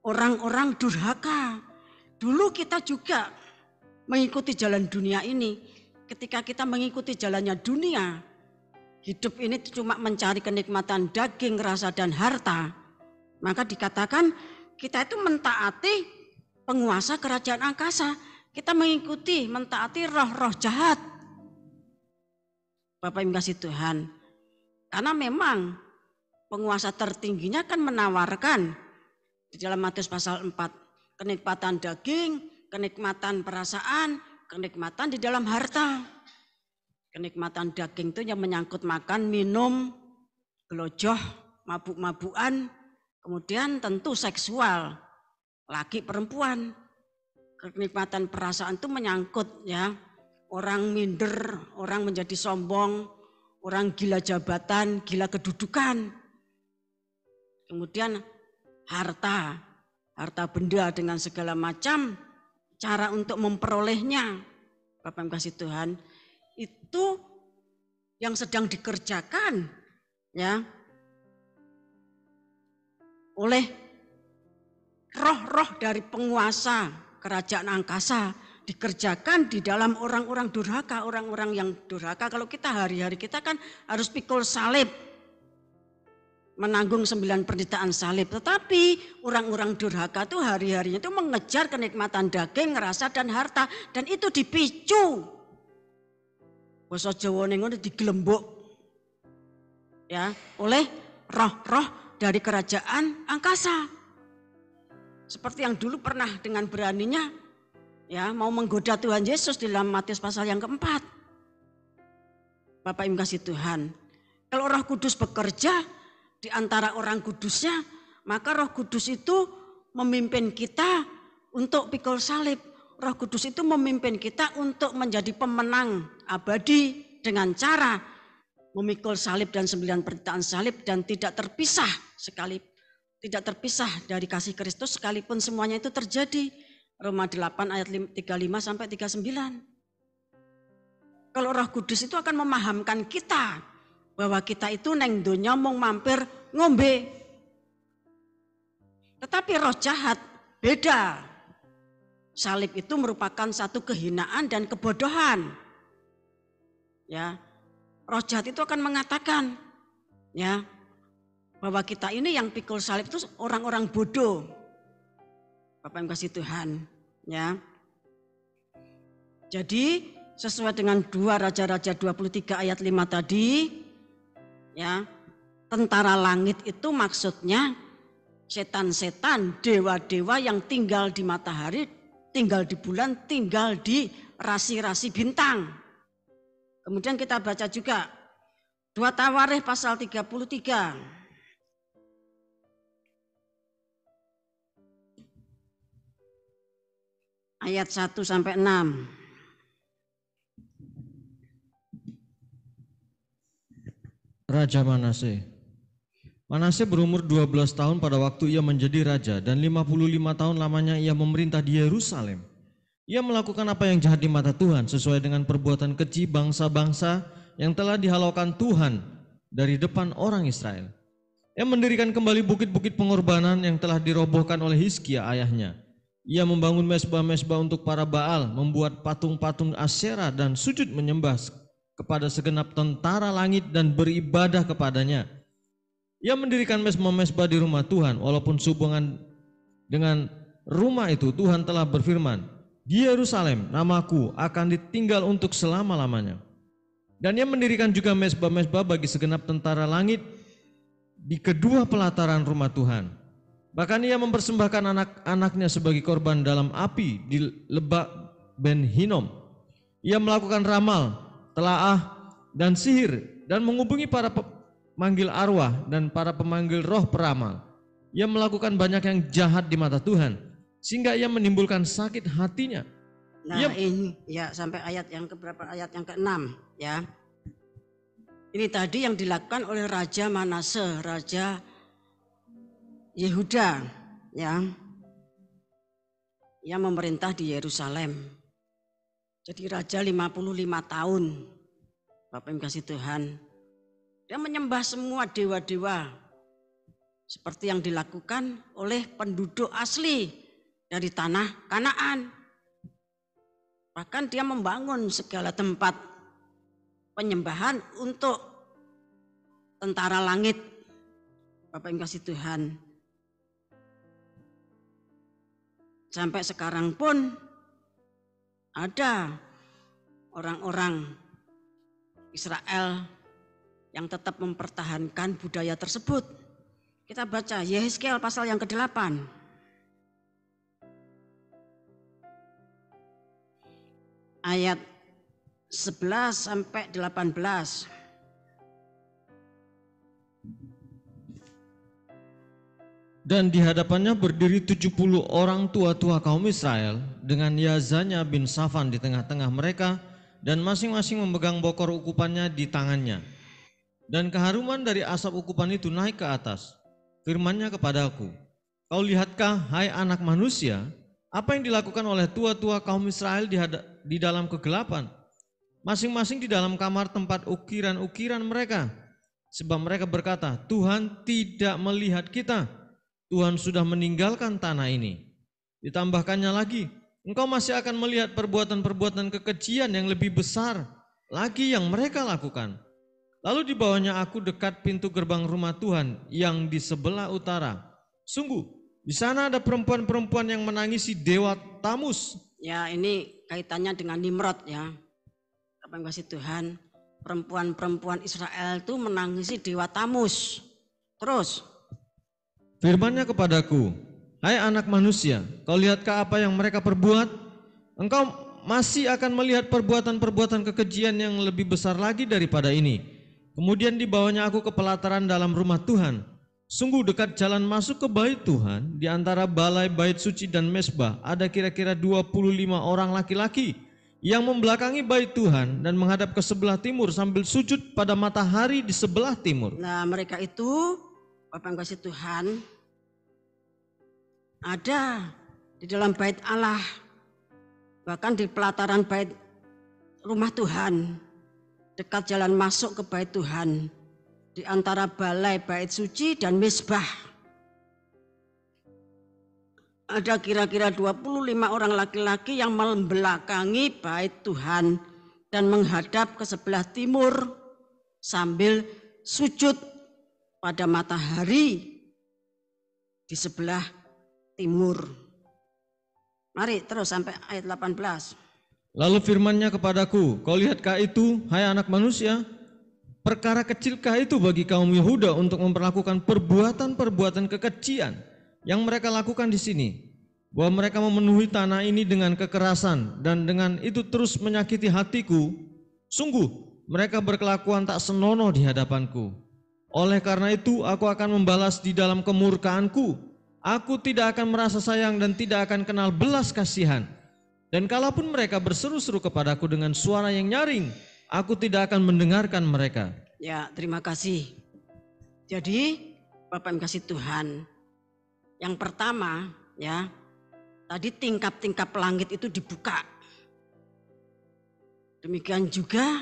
A: orang-orang durhaka. Dulu kita juga mengikuti jalan dunia ini. Ketika kita mengikuti jalannya dunia, hidup ini cuma mencari kenikmatan daging, rasa, dan harta. Maka dikatakan kita itu mentaati penguasa kerajaan angkasa. Kita mengikuti, mentaati roh-roh jahat. Bapak Ibu kasih Tuhan. Karena memang penguasa tertingginya kan menawarkan di dalam Matius pasal 4. Kenikmatan daging, kenikmatan perasaan, kenikmatan di dalam harta. Kenikmatan daging itu yang menyangkut makan, minum, gelojoh, mabuk-mabukan, kemudian tentu seksual, laki perempuan. Kenikmatan perasaan itu menyangkut ya, orang minder, orang menjadi sombong, orang gila jabatan, gila kedudukan. Kemudian harta benda dengan segala macam cara untuk memperolehnya. Bapak Ibu kasih Tuhan, itu yang sedang dikerjakan ya oleh roh-roh dari penguasa kerajaan angkasa, dikerjakan di dalam orang-orang durhaka, orang-orang yang durhaka. Kalau kita hari-hari kita kan harus pikul salib, menanggung 9 penderitaan salib. Tetapi orang-orang durhaka itu hari-harinya itu mengejar kenikmatan daging, rasa, dan harta. Dan itu dipicu. Basa Jawa ngono digelembuk ya oleh roh-roh dari kerajaan angkasa. Seperti yang dulu pernah dengan beraninya ya mau menggoda Tuhan Yesus di dalam Matius pasal yang keempat. Bapak Ibu kasih Tuhan, kalau Roh Kudus bekerja di antara orang kudusnya, maka Roh Kudus itu memimpin kita untuk pikul salib. Roh Kudus itu memimpin kita untuk menjadi pemenang abadi dengan cara memikul salib dan 9 penderitaan salib dan tidak terpisah dari kasih Kristus sekalipun semuanya itu terjadi. Roma 8 ayat 35 sampai 39. Kalau Roh Kudus itu akan memahamkan kita bahwa kita itu neng donya mau mampir ngombe. Tetapi roh jahat beda. Salib itu merupakan satu kehinaan dan kebodohan. Ya, roh jahat itu akan mengatakan ya bahwa kita ini yang pikul salib itu orang-orang bodoh. Bapak yang kasih Tuhan, ya. Jadi sesuai dengan 2 Raja-Raja 23 ayat 5 tadi, ya, tentara langit itu maksudnya setan-setan, dewa-dewa yang tinggal di matahari, tinggal di bulan, tinggal di rasi-rasi bintang. Kemudian kita baca juga 2 Tawarikh pasal 33. Ayat 1 sampai 6.
B: Raja Manase. Manase berumur 12 tahun pada waktu ia menjadi raja dan 55 tahun lamanya ia memerintah di Yerusalem. Ia melakukan apa yang jahat di mata Tuhan sesuai dengan perbuatan keji bangsa-bangsa yang telah dihalaukan Tuhan dari depan orang Israel. Ia mendirikan kembali bukit-bukit pengorbanan yang telah dirobohkan oleh Hizkia ayahnya. Ia membangun mezbah-mezbah untuk para Baal, membuat patung-patung Asyera dan sujud menyembah kepada segenap tentara langit dan beribadah kepadanya. Ia mendirikan mezbah-mezbah di rumah Tuhan, walaupun sehubungan dengan rumah itu Tuhan telah berfirman, Di Yerusalem namaku akan ditinggal untuk selama-lamanya. Dan ia mendirikan juga mezbah-mezbah bagi segenap tentara langit di kedua pelataran rumah Tuhan. Bahkan ia mempersembahkan anak-anaknya sebagai korban dalam api di Lebak Ben Hinom. Ia melakukan ramal, telaah, dan sihir, dan menghubungi para pemanggil arwah dan para pemanggil roh peramal. Ia melakukan banyak yang jahat di mata Tuhan, sehingga ia menimbulkan sakit hatinya.
A: Nah ini ya sampai ayat yang keberapa, ayat yang ke-6 ya. Ini tadi yang dilakukan oleh Raja Manase, Raja Yehuda ya, yang memerintah di Yerusalem. Jadi raja 55 tahun, Bapak yang kasih Tuhan. Dia menyembah semua dewa-dewa seperti yang dilakukan oleh penduduk asli dari tanah Kanaan. Bahkan dia membangun segala tempat penyembahan untuk tentara langit, Bapak yang kasih Tuhan. Sampai sekarang pun ada orang-orang Israel yang tetap mempertahankan budaya tersebut. Kita baca Yehezkiel pasal yang ke-8. Ayat 11 sampai 18.
B: Dan di hadapannya berdiri 70 orang tua-tua kaum Israel dengan Yazanya bin Safan di tengah-tengah mereka, dan masing-masing memegang bokor ukupannya di tangannya. Dan keharuman dari asap ukupan itu naik ke atas. Firman-Nya kepadaku, kau lihatkah, hai anak manusia, apa yang dilakukan oleh tua-tua kaum Israel di dalam kegelapan, masing-masing di dalam kamar tempat ukiran-ukiran mereka. Sebab mereka berkata, Tuhan tidak melihat kita, Tuhan sudah meninggalkan tanah ini. Ditambahkannya lagi, engkau masih akan melihat perbuatan-perbuatan kekejian yang lebih besar lagi yang mereka lakukan. Lalu dibawanya aku dekat pintu gerbang rumah Tuhan yang di sebelah utara. Sungguh, di sana ada perempuan-perempuan yang menangisi dewa Tamus.
A: Ya, ini kaitannya dengan Nimrod ya. Apa yang kasih Tuhan, perempuan-perempuan Israel itu menangisi dewa Tamus. Terus
B: Firman-Nya kepadaku, hai anak manusia, kau lihatkah apa yang mereka perbuat? Engkau masih akan melihat perbuatan-perbuatan kekejian yang lebih besar lagi daripada ini. Kemudian dibawanya aku ke pelataran dalam rumah Tuhan. Sungguh dekat jalan masuk ke bait Tuhan, di antara balai bait suci dan mezbah, ada kira-kira 25 orang laki-laki yang membelakangi bait Tuhan dan menghadap ke sebelah timur sambil sujud pada matahari di sebelah timur.
A: Nah mereka itu, Bapak yang kasih Tuhan, ada di dalam bait Allah, bahkan di pelataran bait rumah Tuhan, dekat jalan masuk ke bait Tuhan, di antara balai bait suci dan mezbah. Ada kira-kira 25 orang laki-laki yang membelakangi bait Tuhan dan menghadap ke sebelah timur sambil sujud pada matahari di sebelah timur. Mari terus sampai ayat 18.
B: Lalu firman-Nya kepadaku, kau lihatkah itu, hai anak manusia? Perkara kecilkah itu bagi kaum Yehuda untuk memperlakukan perbuatan-perbuatan kekejian yang mereka lakukan di sini? Bahwa mereka memenuhi tanah ini dengan kekerasan dan dengan itu terus menyakiti hatiku. Sungguh, mereka berkelakuan tak senonoh di hadapanku. Oleh karena itu, aku akan membalas di dalam kemurkaanku. Aku tidak akan merasa sayang dan tidak akan kenal belas kasihan. Dan kalaupun mereka berseru-seru kepadaku dengan suara yang nyaring, aku tidak akan mendengarkan mereka.
A: Ya, terima kasih. Jadi, Bapak yang kasih Tuhan, yang pertama ya, tadi tingkap-tingkap langit itu dibuka. Demikian juga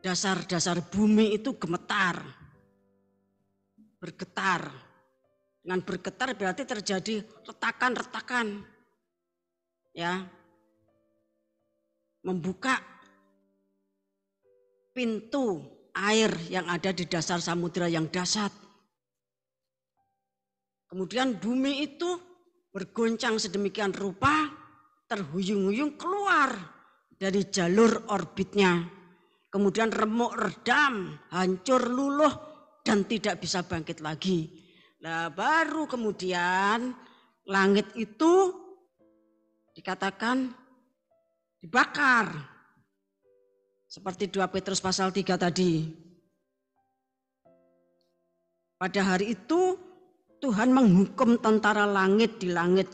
A: dasar-dasar bumi itu gemetar, bergetar. Dengan bergetar berarti terjadi retakan-retakan. Ya, membuka pintu air yang ada di dasar samudera yang dahsyat. Kemudian bumi itu bergoncang sedemikian rupa, terhuyung-huyung keluar dari jalur orbitnya. Kemudian remuk redam, hancur luluh dan tidak bisa bangkit lagi. Nah, baru kemudian langit itu dikatakan dibakar. Seperti 2 Petrus pasal 3 tadi. Pada hari itu Tuhan menghukum tentara langit di langit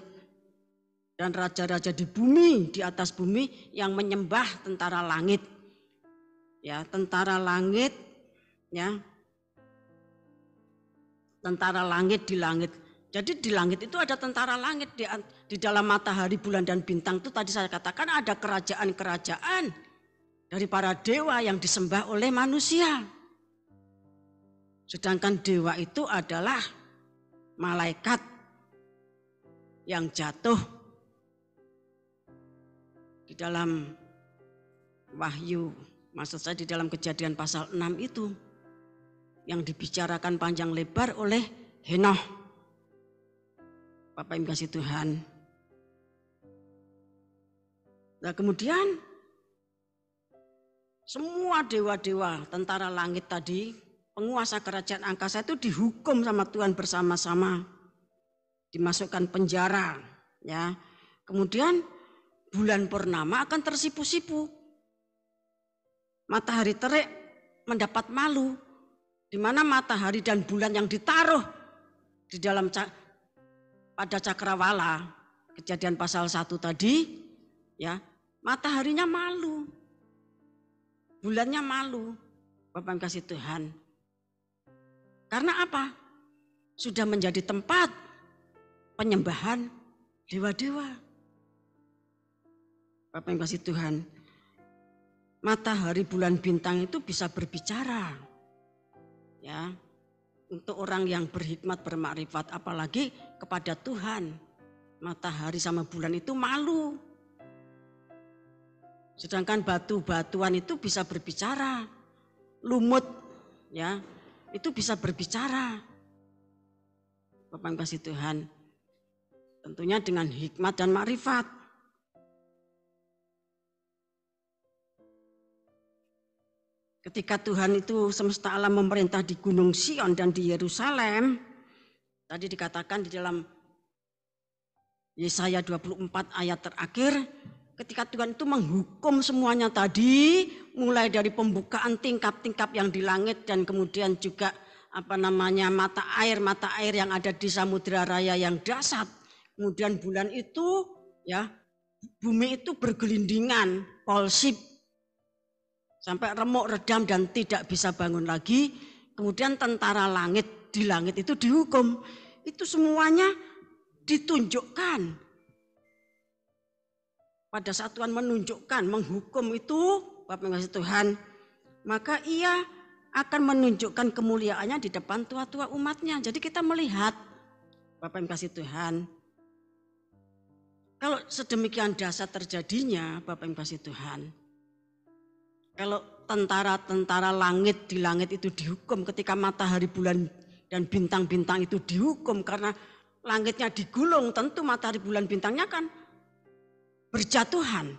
A: dan raja-raja di bumi, di atas bumi yang menyembah tentara langit. Ya, tentara langit, ya. Tentara langit di langit. Jadi di langit itu ada tentara langit, di dalam matahari, bulan dan bintang itu tadi saya katakan ada kerajaan-kerajaan dari para dewa yang disembah oleh manusia. Sedangkan dewa itu adalah malaikat yang jatuh di dalam Wahyu, maksud saya di dalam Kejadian pasal 6 itu yang dibicarakan panjang lebar oleh Henoh. Bapak Ibu kasih Tuhan. Nah, kemudian semua dewa-dewa tentara langit tadi, penguasa kerajaan angkasa itu dihukum sama Tuhan bersama-sama, dimasukkan penjara, ya. Kemudian bulan purnama akan tersipu-sipu, matahari terik mendapat malu, di mana matahari dan bulan yang ditaruh di dalam pada cakrawala, Kejadian pasal 1 tadi, ya, mataharinya malu, bulannya malu, Bapak yang kasih Tuhan. Karena apa? Sudah menjadi tempat penyembahan dewa-dewa. Bapak yang kasih Tuhan. Matahari, bulan, bintang itu bisa berbicara. Ya, untuk orang yang berhikmat, bermakrifat, apalagi kepada Tuhan. Matahari sama bulan itu malu. Sedangkan batu-batuan itu bisa berbicara. Lumut, ya, itu bisa berbicara. Bapak yang kasih Tuhan. Tentunya dengan hikmat dan makrifat. Ketika Tuhan itu semesta alam memerintah di Gunung Sion dan di Yerusalem, tadi dikatakan di dalam Yesaya 24 ayat terakhir, ketika Tuhan itu menghukum semuanya tadi, mulai dari pembukaan tingkap-tingkap yang di langit dan kemudian juga mata air yang ada di Samudra Raya yang dahsyat. Kemudian bulan itu, ya, bumi itu bergelindingan, polsip, sampai remuk redam dan tidak bisa bangun lagi. Kemudian tentara langit di langit itu dihukum. Itu semuanya ditunjukkan. Pada saat Tuhan menunjukkan, menghukum itu, Bapak yang kasih Tuhan, maka ia akan menunjukkan kemuliaannya di depan tua-tua umatnya. Jadi kita melihat, Bapak yang kasih Tuhan, kalau sedemikian dahsyat terjadinya, Bapak yang kasih Tuhan, kalau tentara-tentara langit di langit itu dihukum, ketika matahari, bulan, dan bintang-bintang itu dihukum karena langitnya digulung, tentu matahari, bulan, bintangnya kan berjatuhan,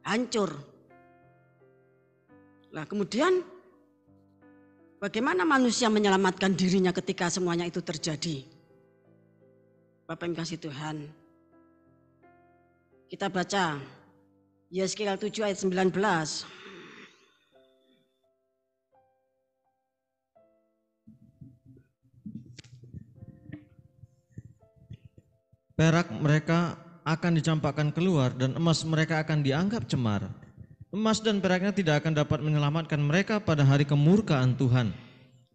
A: hancur. Nah, kemudian bagaimana manusia menyelamatkan dirinya ketika semuanya itu terjadi? Bapak yang kasih Tuhan, kita baca Yeskiel 7 ayat 19.
B: Perak mereka akan dicampakkan keluar dan emas mereka akan dianggap cemar. Emas dan peraknya tidak akan dapat menyelamatkan mereka pada hari kemurkaan Tuhan.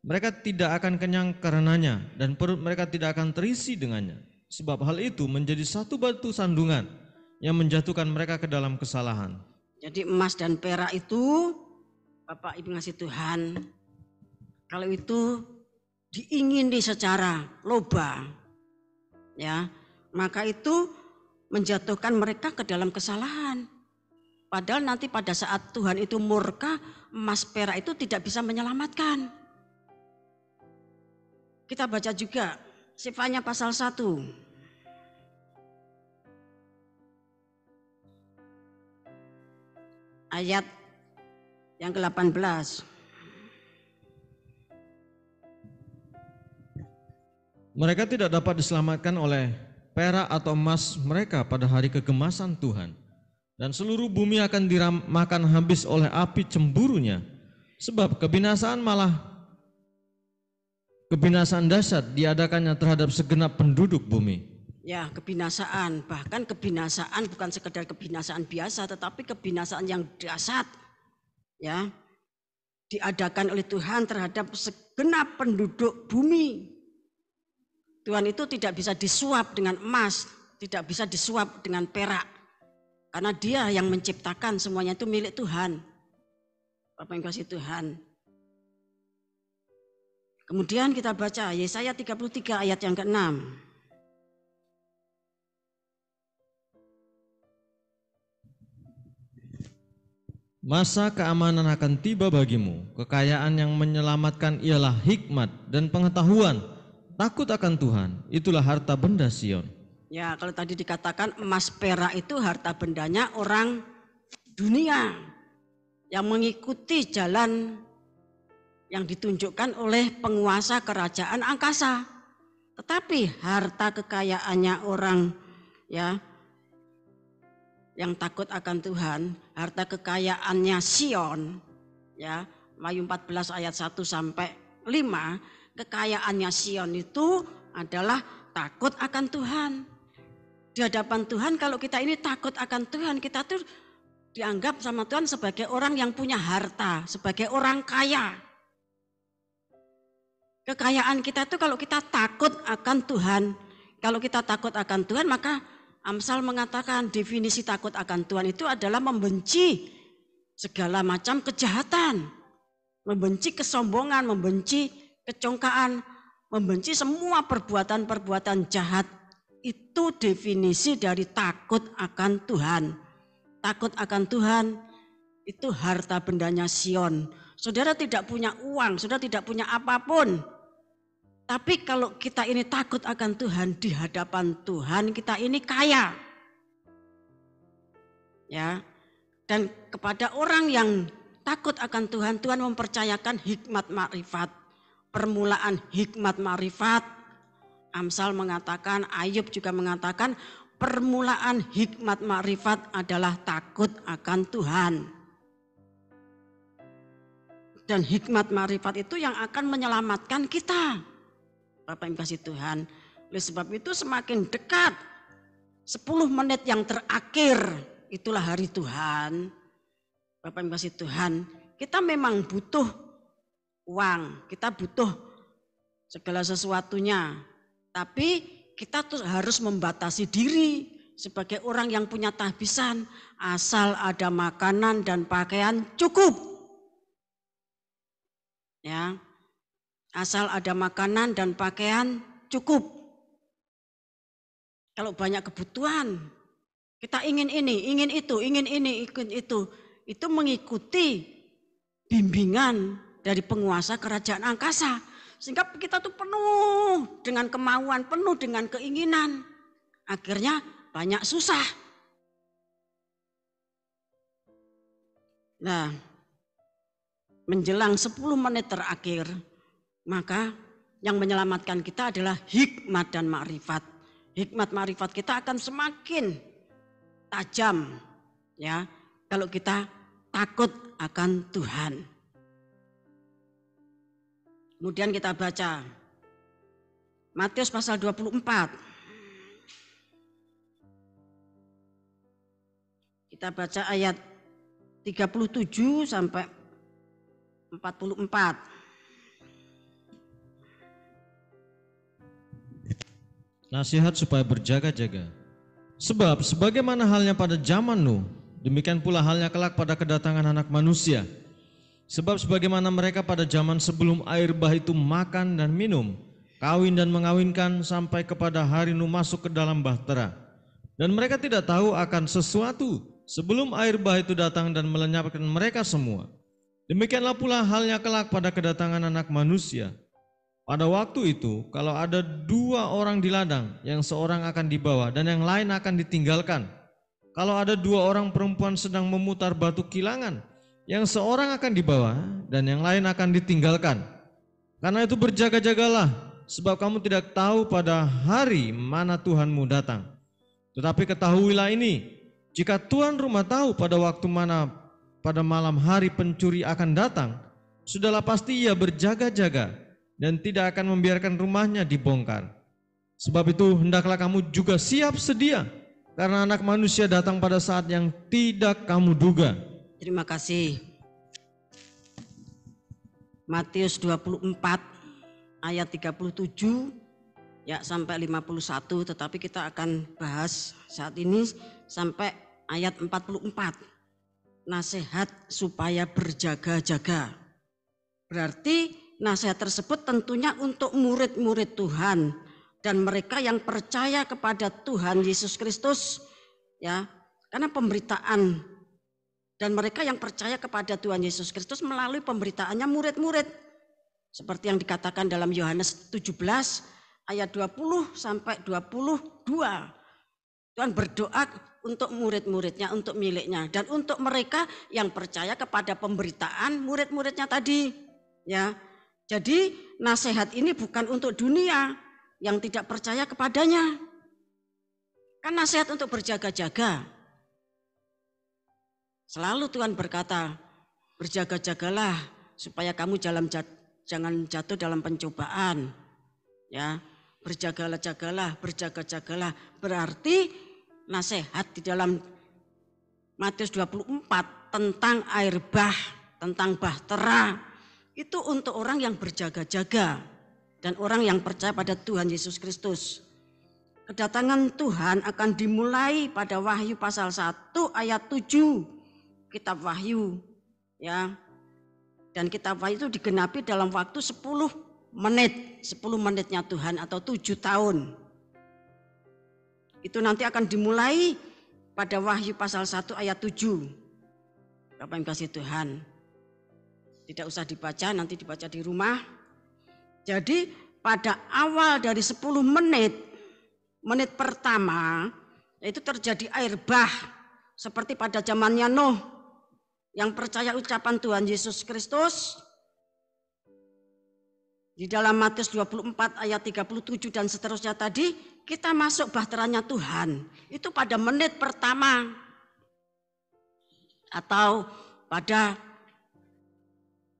B: Mereka tidak akan kenyang karenanya dan perut mereka tidak akan terisi dengannya. Sebab hal itu menjadi satu batu sandungan yang menjatuhkan mereka ke dalam kesalahan. Jadi emas dan perak itu, Bapak Ibu ngasih Tuhan, kalau itu diingini secara loba, ya, maka itu menjatuhkan mereka ke dalam kesalahan. Padahal nanti pada saat Tuhan itu murka, emas perak itu tidak bisa menyelamatkan. Kita baca juga Sefanya pasal 1.
A: ayat yang ke-18.
B: Mereka tidak dapat diselamatkan oleh perak atau emas mereka pada hari kegemasan Tuhan. Dan seluruh bumi akan dimakan habis oleh api cemburunya. Sebab kebinasaan dahsyat diadakannya terhadap segenap penduduk bumi.
A: Ya, kebinasaan, bahkan kebinasaan bukan sekedar kebinasaan biasa, tetapi kebinasaan yang dahsyat, ya, diadakan oleh Tuhan terhadap segenap penduduk bumi. Tuhan itu tidak bisa disuap dengan emas, tidak bisa disuap dengan perak, karena Dia yang menciptakan, semuanya itu milik Tuhan. Bapak yang kasih Tuhan. Kemudian kita baca Yesaya 33 ayat yang ke-6.
B: Masa keamanan akan tiba bagimu, kekayaan yang menyelamatkan ialah hikmat dan pengetahuan, takut akan Tuhan, itulah harta benda Sion.
A: Ya, kalau tadi dikatakan emas perak itu harta bendanya orang dunia yang mengikuti jalan yang ditunjukkan oleh penguasa kerajaan angkasa. Tetapi harta kekayaannya orang, ya, yang takut akan Tuhan, harta kekayaannya Sion, ya, Wahyu 14 ayat 1 sampai 5, kekayaannya Sion itu adalah takut akan Tuhan. Di hadapan Tuhan, kalau kita ini takut akan Tuhan, kita tuh dianggap sama Tuhan sebagai orang yang punya harta, sebagai orang kaya. Kekayaan kita tuh kalau kita takut akan Tuhan, kalau kita takut akan Tuhan, maka Amsal mengatakan definisi takut akan Tuhan itu adalah membenci segala macam kejahatan, membenci kesombongan, membenci kecongkaan, membenci semua perbuatan-perbuatan jahat. Itu definisi dari takut akan Tuhan. Takut akan Tuhan itu harta bendanya Sion. Saudara tidak punya uang, saudara tidak punya apapun. Tapi kalau kita ini takut akan Tuhan, di hadapan Tuhan kita ini kaya. Ya. Dan kepada orang yang takut akan Tuhan, Tuhan mempercayakan hikmat makrifat. Permulaan hikmat makrifat, Amsal mengatakan, Ayub juga mengatakan, permulaan hikmat makrifat adalah takut akan Tuhan. Dan hikmat makrifat itu yang akan menyelamatkan kita. Bapak yang kasih Tuhan. Oleh sebab itu semakin dekat 10 menit yang terakhir itulah hari Tuhan. Bapak yang kasih Tuhan, kita memang butuh uang, kita butuh segala sesuatunya. Tapi kita tuh harus membatasi diri sebagai orang yang punya tahbisan, asal ada makanan dan pakaian cukup. Ya. Asal ada makanan dan pakaian cukup. Kalau banyak kebutuhan, kita ingin ini, ingin itu, ingin ini, ingin itu mengikuti bimbingan dari penguasa kerajaan angkasa. Sehingga kita tuh penuh dengan kemauan, penuh dengan keinginan. Akhirnya banyak susah. Nah, menjelang 10 menit terakhir, maka yang menyelamatkan kita adalah hikmat dan makrifat. Hikmat makrifat kita akan semakin tajam, ya, kalau kita takut akan Tuhan. Kemudian kita baca Matius pasal 24. Kita baca ayat 37 sampai 44.
B: Nasihat supaya berjaga-jaga. Sebab sebagaimana halnya pada zaman Nuh, demikian pula halnya kelak pada kedatangan Anak Manusia. Sebab sebagaimana mereka pada zaman sebelum air bah itu makan dan minum, kawin dan mengawinkan sampai kepada hari Nuh masuk ke dalam bahtera. Dan mereka tidak tahu akan sesuatu sebelum air bah itu datang dan melenyapkan mereka semua. Demikianlah pula halnya kelak pada kedatangan Anak Manusia. Pada waktu itu, kalau ada 2 orang di ladang, yang seorang akan dibawa dan yang lain akan ditinggalkan, kalau ada 2 orang perempuan sedang memutar batu kilangan, yang seorang akan dibawa dan yang lain akan ditinggalkan. Karena itu berjaga-jagalah, sebab kamu tidak tahu pada hari mana Tuhanmu datang. Tetapi ketahuilah ini, jika tuan rumah tahu pada waktu mana pada malam hari pencuri akan datang, sudahlah pasti ia berjaga-jaga dan tidak akan membiarkan rumahnya dibongkar. Sebab itu hendaklah kamu juga siap sedia, karena Anak Manusia datang pada saat yang tidak kamu duga.
A: Terima kasih. Matius 24 ayat 37 ya sampai 51, tetapi kita akan bahas saat ini sampai ayat 44. Nasihat supaya berjaga-jaga. Berarti nasihat tersebut tentunya untuk murid-murid Tuhan dan mereka yang percaya kepada Tuhan Yesus Kristus, ya. Karena pemberitaan dan mereka yang percaya kepada Tuhan Yesus Kristus melalui pemberitaannya murid-murid. Seperti yang dikatakan dalam Yohanes 17 ayat 20 sampai 22. Tuhan berdoa untuk murid-muridnya, untuk miliknya, dan untuk mereka yang percaya kepada pemberitaan murid-muridnya tadi. Ya, jadi nasihat ini bukan untuk dunia yang tidak percaya kepadanya. Kan nasihat untuk berjaga-jaga. Selalu Tuhan berkata, berjaga-jagalah supaya kamu jangan jatuh dalam pencobaan. Ya, berjaga-jagalah. Berarti nasihat di dalam Matius 24 tentang air bah, tentang bahtera, itu untuk orang yang berjaga-jaga dan orang yang percaya pada Tuhan Yesus Kristus. Kedatangan Tuhan akan dimulai pada Wahyu pasal 1 ayat 7. Kitab Wahyu, ya. Dan kitab Wahyu itu digenapi dalam waktu 10 menit. 10 menitnya Tuhan atau 7 tahun. Itu nanti akan dimulai pada Wahyu pasal 1 ayat 7. Bapak yang kasih Tuhan. Tidak usah dibaca, nanti dibaca di rumah. Jadi pada awal dari 10 menit pertama, itu terjadi air bah. Seperti pada zamannya Nuh. Yang percaya ucapan Tuhan Yesus Kristus di dalam Matius 24 ayat 37 dan seterusnya tadi, kita masuk bahteranya Tuhan itu pada menit pertama atau pada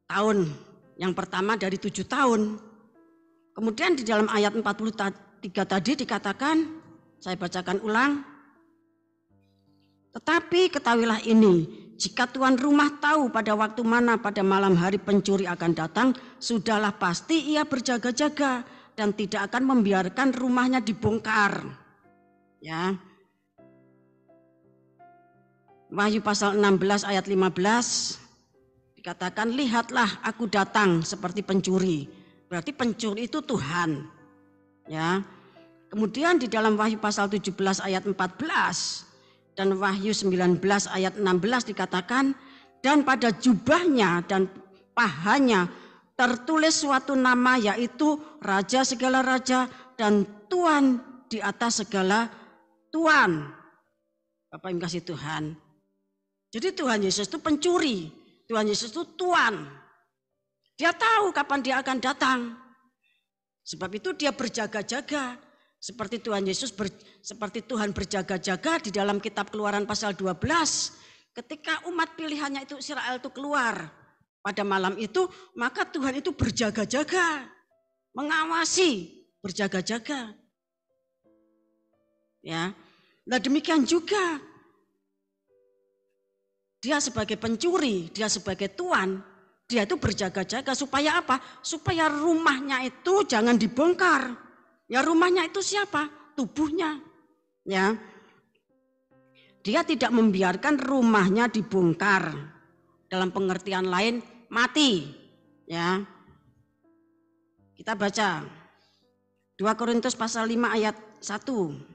A: tahun yang pertama dari 7 tahun. Kemudian di dalam ayat 43 tadi dikatakan, saya bacakan ulang, tetapi ketahuilah ini, jika tuan rumah tahu pada waktu mana pada malam hari pencuri akan datang, sudahlah pasti ia berjaga-jaga dan tidak akan membiarkan rumahnya dibongkar. Ya. Wahyu pasal 16 ayat 15 dikatakan, lihatlah aku datang seperti pencuri. Berarti pencuri itu Tuhan. Ya. Kemudian di dalam Wahyu pasal 17 ayat 14 dan Wahyu 19 ayat 16 dikatakan, dan pada jubahnya dan pahanya tertulis suatu nama, yaitu Raja segala raja dan Tuan di atas segala Tuan. Bapak yang kasih Tuhan. Jadi Tuhan Yesus itu pencuri, Tuhan Yesus itu Tuan. Dia tahu kapan dia akan datang. Sebab itu dia berjaga-jaga. Seperti seperti Tuhan berjaga-jaga di dalam kitab Keluaran pasal 12. Ketika umat pilihannya itu Israel itu keluar pada malam itu, maka Tuhan itu berjaga-jaga, mengawasi, berjaga-jaga. Ya. Nah demikian juga dia sebagai pencuri, dia sebagai tuan, dia itu berjaga-jaga supaya apa? Supaya rumahnya itu jangan dibongkar. Ya rumahnya itu siapa? Tubuhnya. Ya. Dia tidak membiarkan rumahnya dibongkar. Dalam pengertian lain mati. Ya. Kita baca 2 Korintus pasal 5 ayat 1.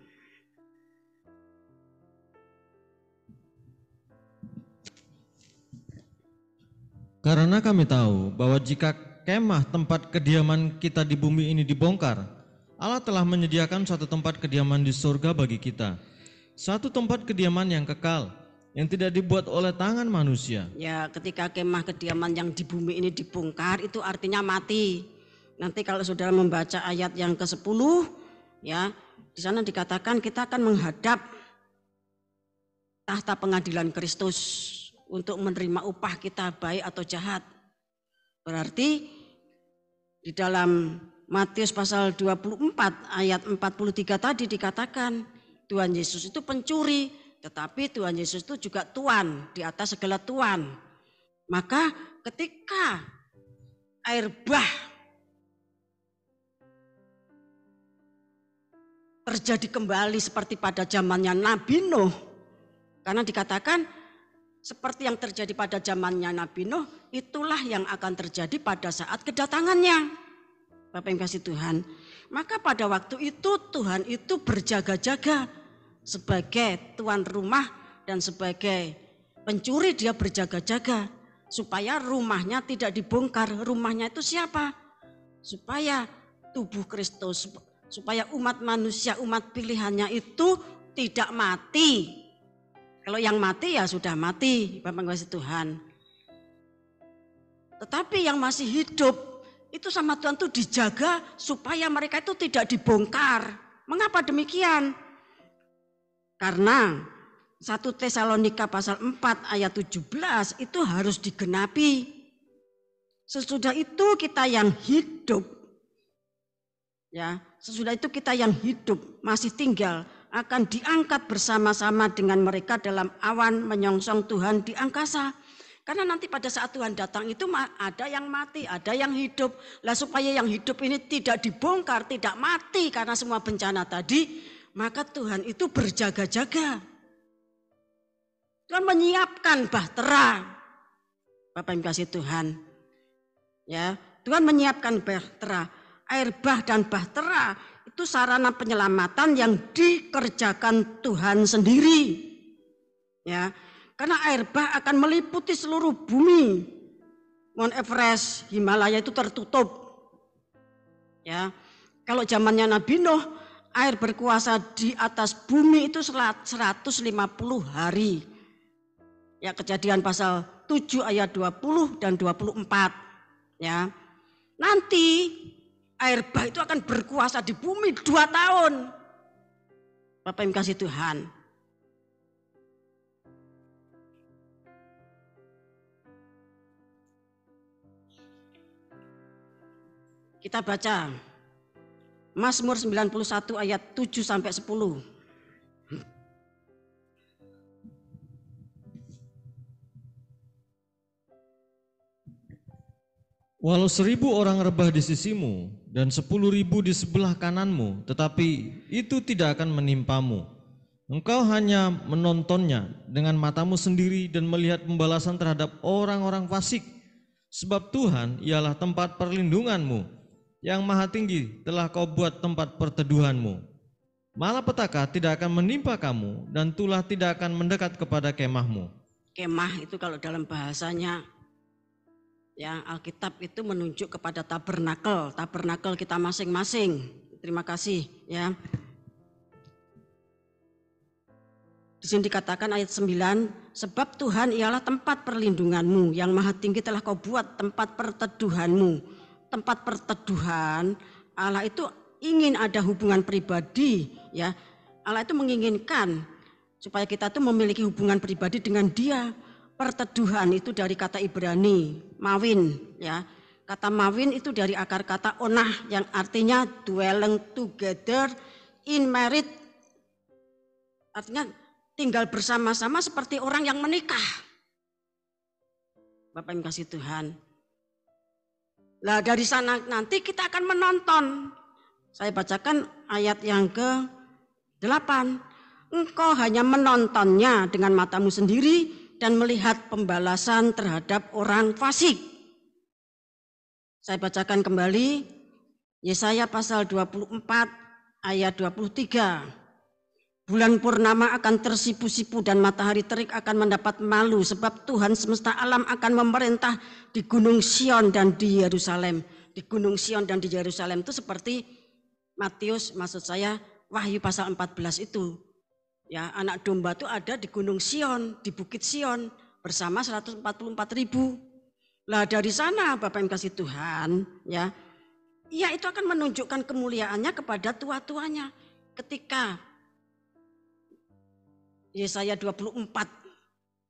B: Karena kami tahu bahwa jika kemah tempat kediaman kita di bumi ini dibongkar, Allah telah menyediakan suatu tempat kediaman di surga bagi kita. satu tempat kediaman yang kekal, yang tidak dibuat oleh tangan manusia.
A: Ya, ketika kemah kediaman yang di bumi ini dibongkar, itu artinya mati. Nanti kalau saudara membaca ayat yang ke-10, ya, di sana dikatakan kita akan menghadap tahta pengadilan Kristus untuk menerima upah kita baik atau jahat. Berarti di dalam Matius pasal 24 ayat 43 tadi dikatakan Tuhan Yesus itu pencuri, tetapi Tuhan Yesus itu juga Tuhan, di atas segala Tuhan. Maka ketika air bah terjadi kembali seperti pada zamannya Nabi Nuh, karena dikatakan seperti yang terjadi pada zamannya Nabi Nuh, itulah yang akan terjadi pada saat kedatangannya. Bapak yang kasih Tuhan. Maka pada waktu itu Tuhan itu berjaga-jaga sebagai tuan rumah dan sebagai pencuri, dia berjaga-jaga supaya rumahnya tidak dibongkar. Rumahnya itu siapa? Supaya tubuh Kristus, supaya umat manusia, umat pilihannya itu tidak mati. Kalau yang mati ya sudah mati, Bapak kasih Tuhan. Tetapi yang masih hidup itu sama Tuhan itu dijaga supaya mereka itu tidak dibongkar. Mengapa demikian? Karena 1 Tesalonika pasal 4 ayat 17 itu harus digenapi. Sesudah itu kita yang hidup, ya, sesudah itu kita yang hidup masih tinggal akan diangkat bersama-sama dengan mereka dalam awan menyongsong Tuhan di angkasa. Karena nanti pada saat Tuhan datang itu ada yang mati, ada yang hidup. Lah supaya yang hidup ini tidak dibongkar, tidak mati karena semua bencana tadi, maka Tuhan itu berjaga-jaga. Tuhan menyiapkan bahtera. Bapak yang kasih Tuhan. Ya, Tuhan menyiapkan bahtera. Air bah dan bahtera itu sarana penyelamatan yang dikerjakan Tuhan sendiri. Ya, karena air bah akan meliputi seluruh bumi. Mount Everest, Himalaya itu tertutup. Ya, kalau zamannya Nabi Nuh, air berkuasa di atas bumi itu 150 hari. Ya, Kejadian pasal 7 ayat 20 dan 24. Ya. Nanti air bah itu akan berkuasa di bumi 2 tahun. Bapak yang kasih Tuhan. Kita baca Mazmur 91 ayat 7 sampai 10.
B: Walau 1000 orang rebah di sisimu dan 10.000 di sebelah kananmu, tetapi itu tidak akan menimpamu. Engkau hanya menontonnya dengan matamu sendiri dan melihat pembalasan terhadap orang-orang fasik. Sebab Tuhan ialah tempat perlindunganmu, yang maha tinggi telah kau buat tempat perteduhanmu. Malapetaka tidak akan menimpa kamu dan tulah tidak akan mendekat kepada kemahmu.
A: Kemah itu kalau dalam bahasanya, ya, Alkitab itu menunjuk kepada tabernakel, tabernakel kita masing-masing. Terima kasih, ya. Di sini dikatakan ayat 9, sebab Tuhan ialah tempat perlindunganmu, yang maha tinggi telah kau buat tempat perteduhanmu. Tempat perteduhan, Allah itu ingin ada hubungan pribadi, ya. Allah itu menginginkan supaya kita tuh memiliki hubungan pribadi dengan Dia. Perteduhan itu dari kata Ibrani, mawin, ya. Kata mawin itu dari akar kata onah yang artinya dwelling together in marriage. Artinya tinggal bersama-sama seperti orang yang menikah. Bapak yang kasih Tuhan. Nah, dari sana nanti kita akan menonton. Saya bacakan ayat yang ke-8. Engkau hanya menontonnya dengan matamu sendiri dan melihat pembalasan terhadap orang fasik. Saya bacakan kembali Yesaya pasal 24 ayat 23. Bulan purnama akan tersipu-sipu dan matahari terik akan mendapat malu sebab Tuhan semesta alam akan memerintah di Gunung Sion dan di Yerusalem. Di Gunung Sion dan di Yerusalem itu seperti Matius, maksud saya Wahyu pasal 14 itu. Ya, anak domba itu ada di Gunung Sion, di Bukit Sion bersama 144.000. Lah dari sana Bapak yang kasih Tuhan, ya itu akan menunjukkan kemuliaannya kepada tua-tuanya. Ketika Yesaya 24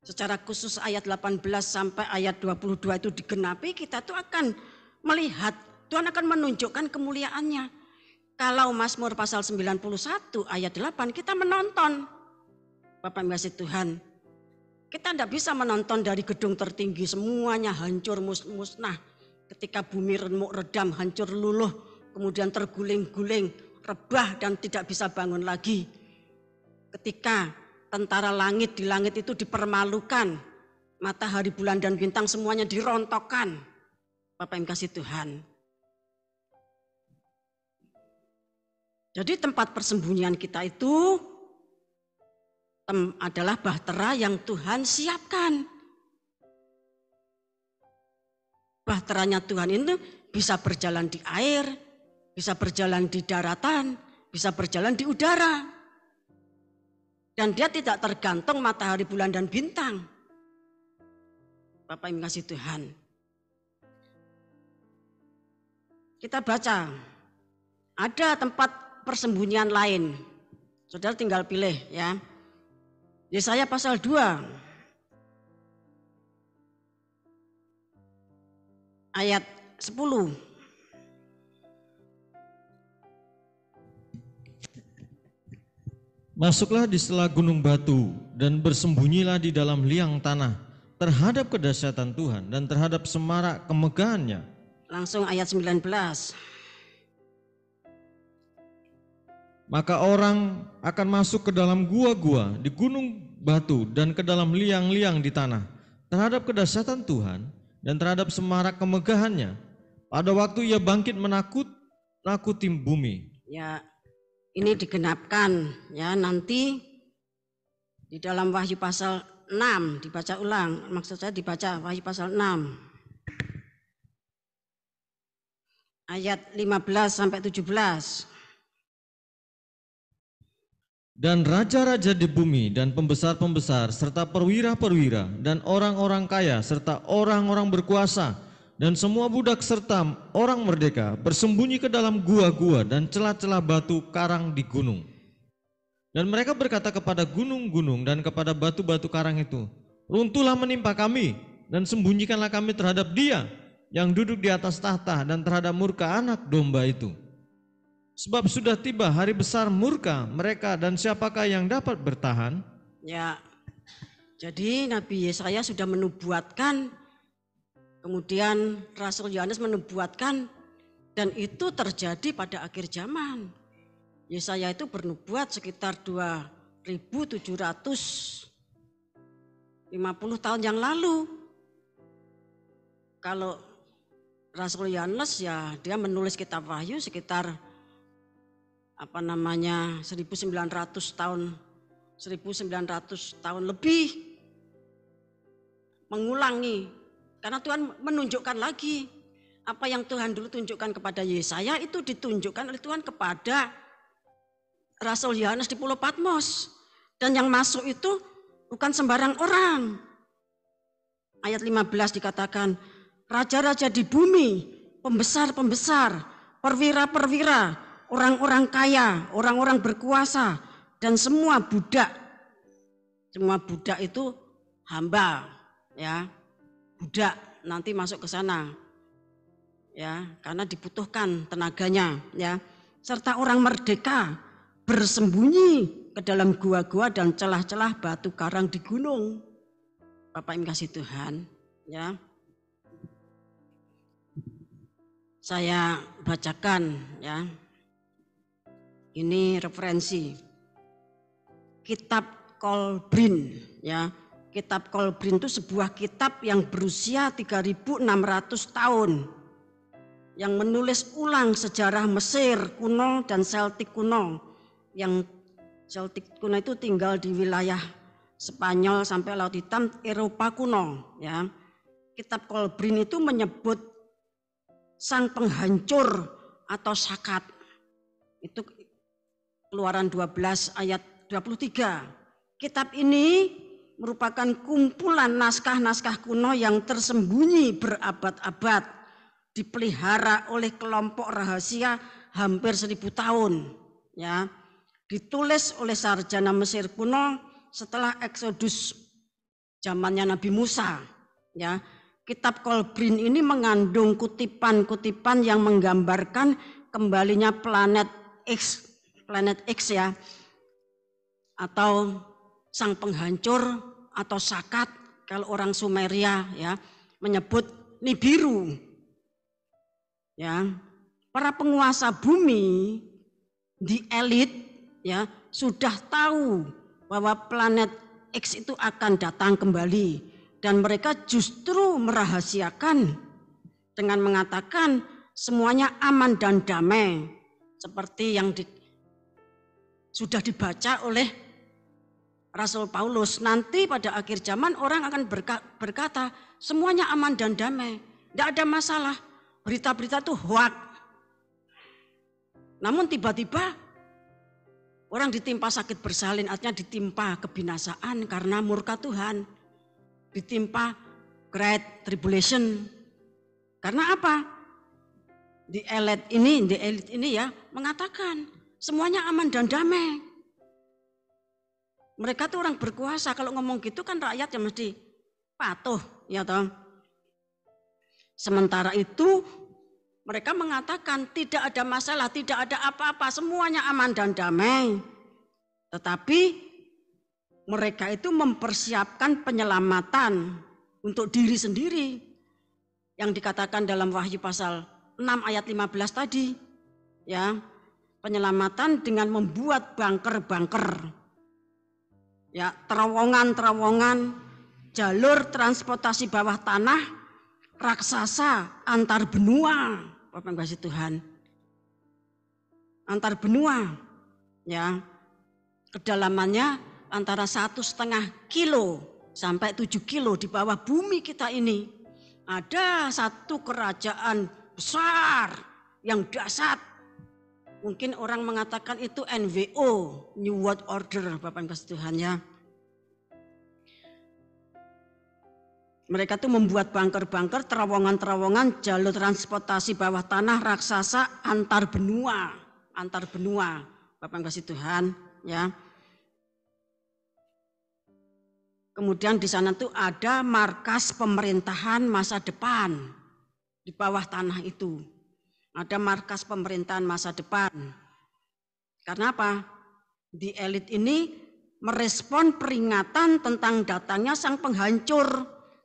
A: secara khusus ayat 18 sampai ayat 22 itu digenapi, kita tuh akan melihat Tuhan akan menunjukkan kemuliaannya. Kalau Mazmur pasal 91 ayat 8 kita menonton, Bapak yang kasih Tuhan, kita tidak bisa menonton dari gedung tertinggi semuanya hancur musnah. Ketika bumi remuk redam, hancur luluh, kemudian terguling-guling, rebah dan tidak bisa bangun lagi. Ketika tentara langit di langit itu dipermalukan, matahari, bulan dan bintang semuanya dirontokkan. Bapak yang kasih Tuhan. Jadi tempat persembunyian kita itu adalah bahtera yang Tuhan siapkan. Bahteranya Tuhan itu bisa berjalan di air, bisa berjalan di daratan, bisa berjalan di udara. Dan dia tidak tergantung matahari, bulan dan bintang. Bapak yang kasih Tuhan. Kita baca, ada tempat persembunyian lain. Saudara tinggal pilih ya. Yesaya pasal 2 ayat 10.
B: Masuklah di sela gunung batu dan bersembunyilah di dalam liang tanah terhadap kedahsyatan Tuhan dan terhadap semarak kemegahannya.
A: Langsung ayat 19.
B: Maka orang akan masuk ke dalam gua-gua di gunung batu dan ke dalam liang-liang di tanah terhadap kedahsyatan Tuhan dan terhadap semarak kemegahannya. Pada waktu ia bangkit menakuti bumi.
A: Ya, ini digenapkan ya nanti di dalam Wahyu pasal 6 dibaca ulang. Maksud saya dibaca Wahyu pasal 6 ayat 15 sampai 17.
B: Dan raja-raja di bumi dan pembesar-pembesar serta perwira-perwira dan orang-orang kaya serta orang-orang berkuasa dan semua budak serta orang merdeka bersembunyi ke dalam gua-gua dan celah-celah batu karang di gunung. Dan mereka berkata kepada gunung-gunung dan kepada batu-batu karang itu, runtuhlah menimpa kami dan sembunyikanlah kami terhadap Dia yang duduk di atas tahta dan terhadap murka anak domba itu. Sebab sudah tiba hari besar murka mereka dan siapakah yang dapat bertahan?
A: Ya, jadi Nabi Yesaya sudah menubuatkan, kemudian Rasul Yohanes menubuatkan, dan itu terjadi pada akhir zaman. Yesaya itu bernubuat sekitar 2750 tahun yang lalu. Kalau Rasul Yohanes ya dia menulis kitab Wahyu sekitar 1900 tahun lebih, mengulangi karena Tuhan menunjukkan lagi apa yang Tuhan dulu tunjukkan kepada Yesaya itu ditunjukkan oleh Tuhan kepada Rasul Yohanes di Pulau Patmos, dan yang masuk itu bukan sembarang orang. Ayat 15 dikatakan raja-raja di bumi, pembesar-pembesar, perwira-perwira, orang-orang kaya, orang-orang berkuasa, dan semua budak. Semua budak itu hamba, ya. Budak nanti masuk ke sana. Ya, karena dibutuhkan tenaganya, ya. Serta orang merdeka bersembunyi ke dalam gua-gua dan celah-celah batu karang di gunung. Bapak yang kasih Tuhan, ya. Saya bacakan, ya. Ini referensi Kitab Kolbrin, ya. Kitab Kolbrin itu sebuah kitab yang berusia 3.600 tahun, yang menulis ulang sejarah Mesir kuno dan Celtic kuno. Yang Celtic kuno itu tinggal di wilayah Spanyol sampai Laut Hitam, Eropa kuno, ya. Kitab Kolbrin itu menyebut sang penghancur atau Sakat. Itu Keluaran 12 ayat 23. Kitab ini merupakan kumpulan naskah-naskah kuno yang tersembunyi berabad-abad, dipelihara oleh kelompok rahasia hampir 1000 tahun. Ya, ditulis oleh sarjana Mesir kuno setelah Eksodus zamannya Nabi Musa. Ya, kitab Kolbrin ini mengandung kutipan-kutipan yang menggambarkan kembalinya planet X ya, atau sang penghancur atau Sakat kalau orang Sumeria ya menyebut Nibiru. Ya, para penguasa bumi di elit ya sudah tahu bahwa planet X itu akan datang kembali dan mereka justru merahasiakan dengan mengatakan semuanya aman dan damai seperti yang sudah dibaca oleh Rasul Paulus. Nanti pada akhir zaman orang akan berkata semuanya aman dan damai, tidak ada masalah, berita-berita itu hoak. Namun tiba-tiba orang ditimpa sakit bersalin, artinya ditimpa kebinasaan karena murka Tuhan, ditimpa Great Tribulation. Karena apa? Di elit ini ya mengatakan semuanya aman dan damai. Mereka tuh orang berkuasa, kalau ngomong gitu kan rakyat ya mesti patuh, ya toh. Sementara itu mereka mengatakan tidak ada masalah, tidak ada apa-apa, semuanya aman dan damai. Tetapi mereka itu mempersiapkan penyelamatan untuk diri sendiri. Yang dikatakan dalam Wahyu pasal 6 ayat 15 tadi. Ya, penyelamatan dengan membuat bunker-bunker. Ya, terowongan-terowongan, jalur transportasi bawah tanah, raksasa antar benua, Bapak kasih Tuhan, antar benua, ya, kedalamannya antara 1,5 kilo sampai 7 kilo di bawah bumi kita ini. Ada satu kerajaan besar yang dahsyat. Mungkin orang mengatakan itu NWO, New World Order, Bapak kasih Tuhan ya. Mereka tuh membuat bunker-bunker, terowongan-terowongan, jalur transportasi bawah tanah, raksasa antar benua, Bapak kasih Tuhan ya. Kemudian di sana tuh ada markas pemerintahan masa depan di bawah tanah itu. Ada markas pemerintahan masa depan. Karena apa? Di elit ini merespon peringatan tentang datangnya sang penghancur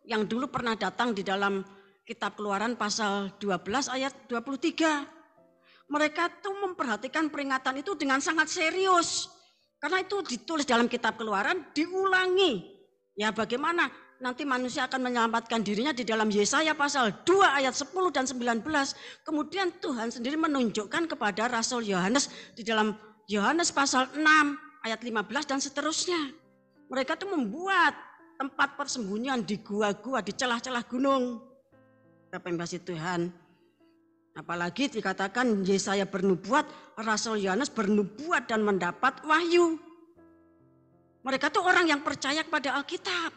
A: yang dulu pernah datang di dalam kitab Keluaran pasal 12 ayat 23. Mereka tuh memperhatikan peringatan itu dengan sangat serius. Karena itu ditulis dalam kitab Keluaran, diulangi. Ya bagaimana nanti manusia akan menyelamatkan dirinya di dalam Yesaya pasal 2 ayat 10 dan 19. Kemudian Tuhan sendiri menunjukkan kepada Rasul Yohanes di dalam Yohanes pasal 6 ayat 15 dan seterusnya. Mereka tuh membuat tempat persembunyian di gua-gua, di celah-celah gunung. Bapak yang kasih Tuhan. Apalagi dikatakan Yesaya bernubuat, Rasul Yohanes bernubuat dan mendapat wahyu. Mereka tuh orang yang percaya kepada Alkitab.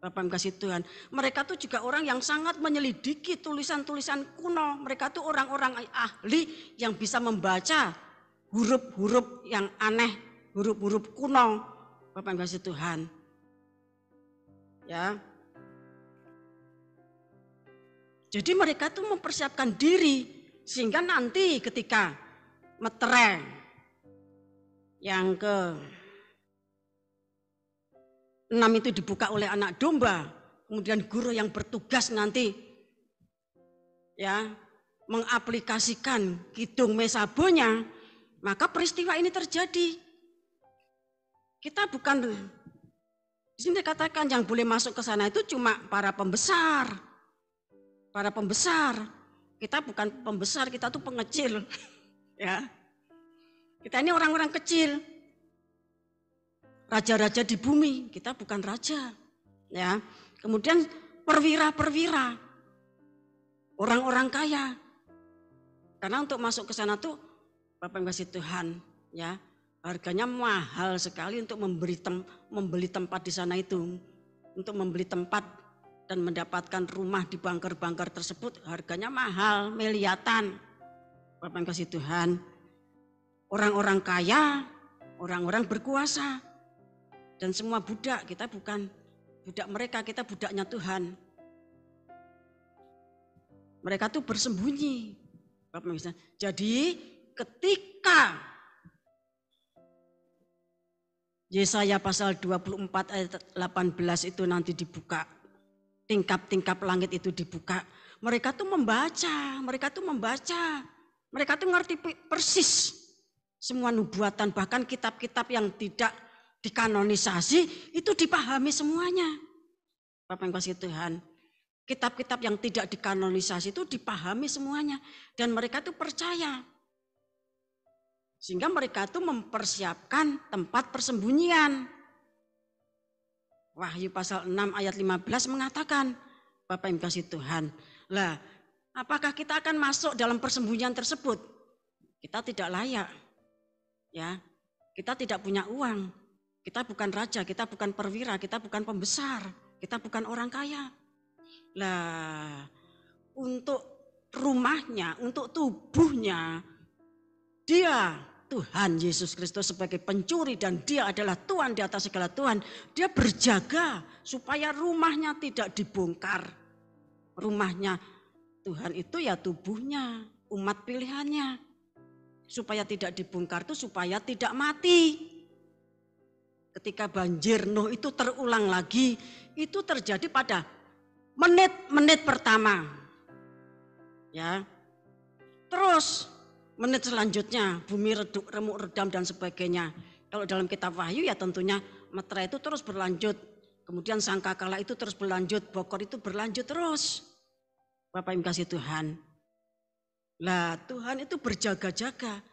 A: Bapak kasih Tuhan. Mereka tuh juga orang yang sangat menyelidiki tulisan-tulisan kuno. Mereka tuh orang-orang ahli yang bisa membaca huruf-huruf yang aneh, huruf-huruf kuno. Bapak kasih Tuhan. Ya. Jadi mereka tuh mempersiapkan diri sehingga nanti ketika metereng yang ke-6 itu dibuka oleh anak domba, kemudian guru yang bertugas nanti ya mengaplikasikan kidung mesabonya, maka peristiwa ini terjadi. Kita bukan, di sini dikatakan yang boleh masuk ke sana itu cuma para pembesar. Para pembesar. Kita bukan pembesar, kita tuh pengecil. Ya. Kita ini orang-orang kecil. Raja-raja di bumi, kita bukan raja. Ya. Kemudian perwira-perwira. Orang-orang kaya. Karena untuk masuk ke sana tuh Bapak yang kasih Tuhan, ya. Harganya mahal sekali untuk membeli tempat di sana itu. Untuk membeli tempat dan mendapatkan rumah di bunker-bunker tersebut harganya mahal, miliatan. Bapak yang kasih Tuhan, orang-orang kaya, orang-orang berkuasa, dan semua budak, kita bukan budak mereka, kita budaknya Tuhan. Mereka tuh bersembunyi. Bapak bisa. Jadi ketika Yesaya pasal 24 ayat 18 itu nanti dibuka, tingkap-tingkap langit itu dibuka, mereka tuh membaca, mereka tuh ngerti persis semua nubuatan, bahkan kitab-kitab yang tidak dikanonisasi itu dipahami semuanya. Bapak yang kasih Tuhan, kitab-kitab yang tidak dikanonisasi itu dipahami semuanya dan mereka tuh percaya. Sehingga mereka itu mempersiapkan tempat persembunyian. Wahyu pasal 6 ayat 15 mengatakan, Bapak yang kasih Tuhan, lah apakah kita akan masuk dalam persembunyian tersebut? Kita tidak layak. Ya, kita tidak punya uang. Kita bukan raja, kita bukan perwira, kita bukan pembesar, kita bukan orang kaya. Lah, untuk rumahnya, untuk tubuhnya, Dia Tuhan Yesus Kristus sebagai pencuri dan dia adalah Tuhan di atas segala Tuhan. Dia berjaga supaya rumahnya tidak dibongkar. Rumahnya Tuhan itu ya tubuhnya, umat pilihannya. Supaya tidak dibongkar itu supaya tidak mati. Ketika banjir Nuh itu terulang lagi, itu terjadi pada menit-menit pertama. Ya. Terus menit selanjutnya bumi remuk redam dan sebagainya. Kalau dalam kitab Wahyu ya tentunya meterai itu terus berlanjut. Kemudian sangkakala itu terus berlanjut, bokor itu berlanjut terus. Bapak yang kasih Tuhan. Lah Tuhan itu berjaga-jaga.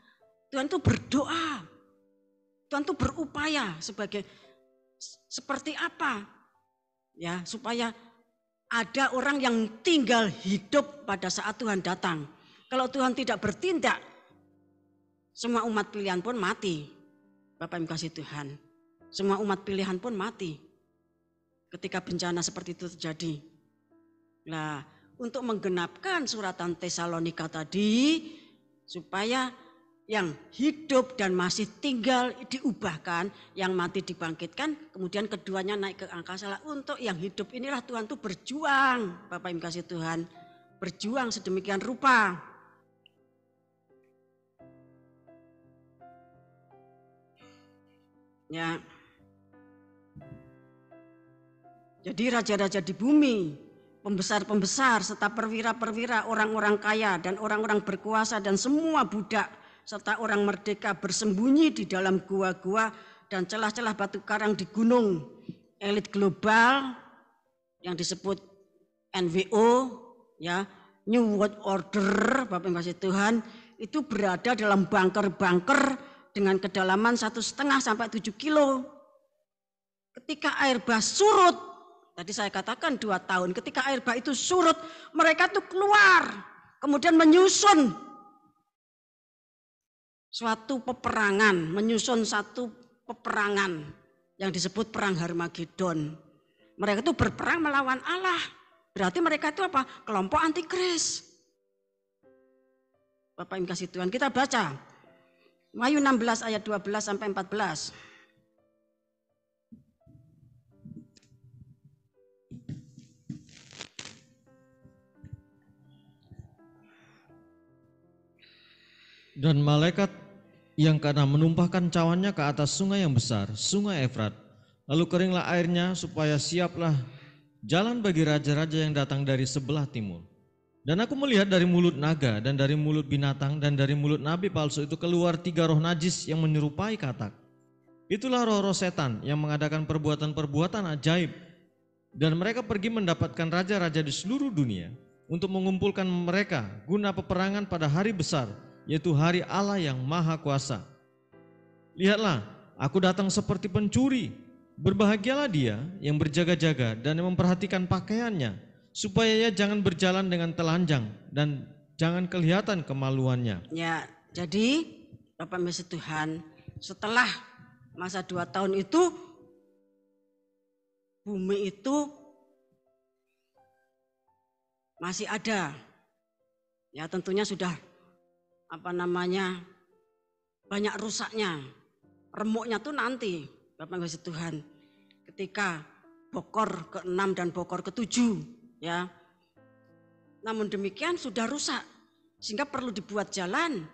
A: Tuhan itu berdoa. Tuhan itu berupaya seperti apa? Ya, supaya ada orang yang tinggal hidup pada saat Tuhan datang. Kalau Tuhan tidak bertindak, semua umat pilihan pun mati. Bapak yang kasih Tuhan. Semua umat pilihan pun mati. Ketika bencana seperti itu terjadi. Nah, untuk menggenapkan suratan Tesalonika tadi, supaya yang hidup dan masih tinggal diubahkan, yang mati dibangkitkan, kemudian keduanya naik ke angkasa. Untuk yang hidup inilah Tuhan tuh berjuang. Bapak yang kasih Tuhan. Berjuang sedemikian rupa. Ya. Jadi raja-raja di bumi, pembesar-pembesar serta perwira-perwira, orang-orang kaya dan orang-orang berkuasa dan semua budak serta orang merdeka bersembunyi di dalam gua-gua dan celah-celah batu karang di gunung. Elit global yang disebut NWO, ya, New World Order, Bapak yang kasih Tuhan, itu berada dalam bunker-bunker dengan kedalaman 1,5 sampai 7 kilo. Ketika air bah surut, tadi saya katakan 2 tahun, ketika air bah itu surut, mereka tuh keluar, kemudian menyusun suatu peperangan, menyusun satu peperangan yang disebut perang Harmagedon. Mereka itu berperang melawan Allah. Berarti mereka itu apa? Kelompok antikris. Bapak yang kasih Tuhan, kita baca Wahyu 16 ayat 12 sampai 14.
B: Dan malaikat yang karena menumpahkan cawannya ke atas sungai yang besar, sungai Efrat, lalu keringlah airnya supaya siaplah jalan bagi raja-raja yang datang dari sebelah timur. Dan aku melihat dari mulut naga dan dari mulut binatang dan dari mulut nabi palsu itu keluar 3 roh najis yang menyerupai katak. Itulah roh-roh setan yang mengadakan perbuatan-perbuatan ajaib. Dan mereka pergi mendapatkan raja-raja di seluruh dunia untuk mengumpulkan mereka guna peperangan pada hari besar, yaitu hari Allah yang Maha Kuasa. Lihatlah, aku datang seperti pencuri. Berbahagialah dia yang berjaga-jaga dan yang memperhatikan pakaiannya, supaya ia jangan berjalan dengan telanjang dan jangan kelihatan kemaluannya.
A: Ya, jadi Bapak Yesus Tuhan, setelah masa 2 tahun itu, bumi itu masih ada. Ya tentunya sudah banyak rusaknya. Remuknya tuh nanti, Bapak Ibu Tuhan, ketika bokor ke-6 dan bokor ke-7, ya. Namun demikian sudah rusak, sehingga perlu dibuat jalan,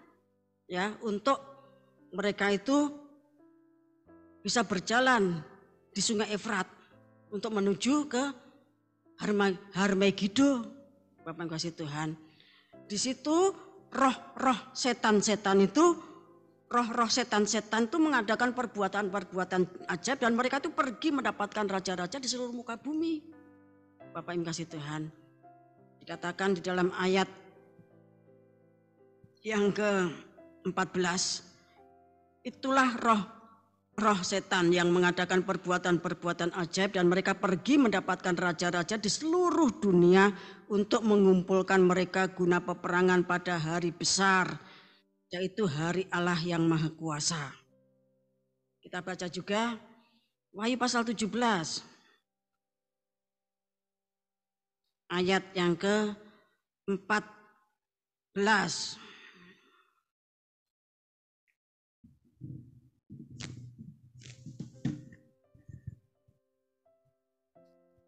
A: ya, untuk mereka itu bisa berjalan di Sungai Efrat untuk menuju ke Harmegido, Bapak Ibu Tuhan. Di situ roh-roh setan-setan itu mengadakan perbuatan-perbuatan ajaib dan mereka itu pergi mendapatkan raja-raja di seluruh muka bumi. Bapak Ibu kasih Tuhan. Dikatakan di dalam ayat yang ke-14, itulah roh setan yang mengadakan perbuatan-perbuatan ajaib dan mereka pergi mendapatkan raja-raja di seluruh dunia untuk mengumpulkan mereka guna peperangan pada hari besar, yaitu hari Allah yang Maha Kuasa. Kita baca juga Wahyu pasal 17 ayat yang ke-14.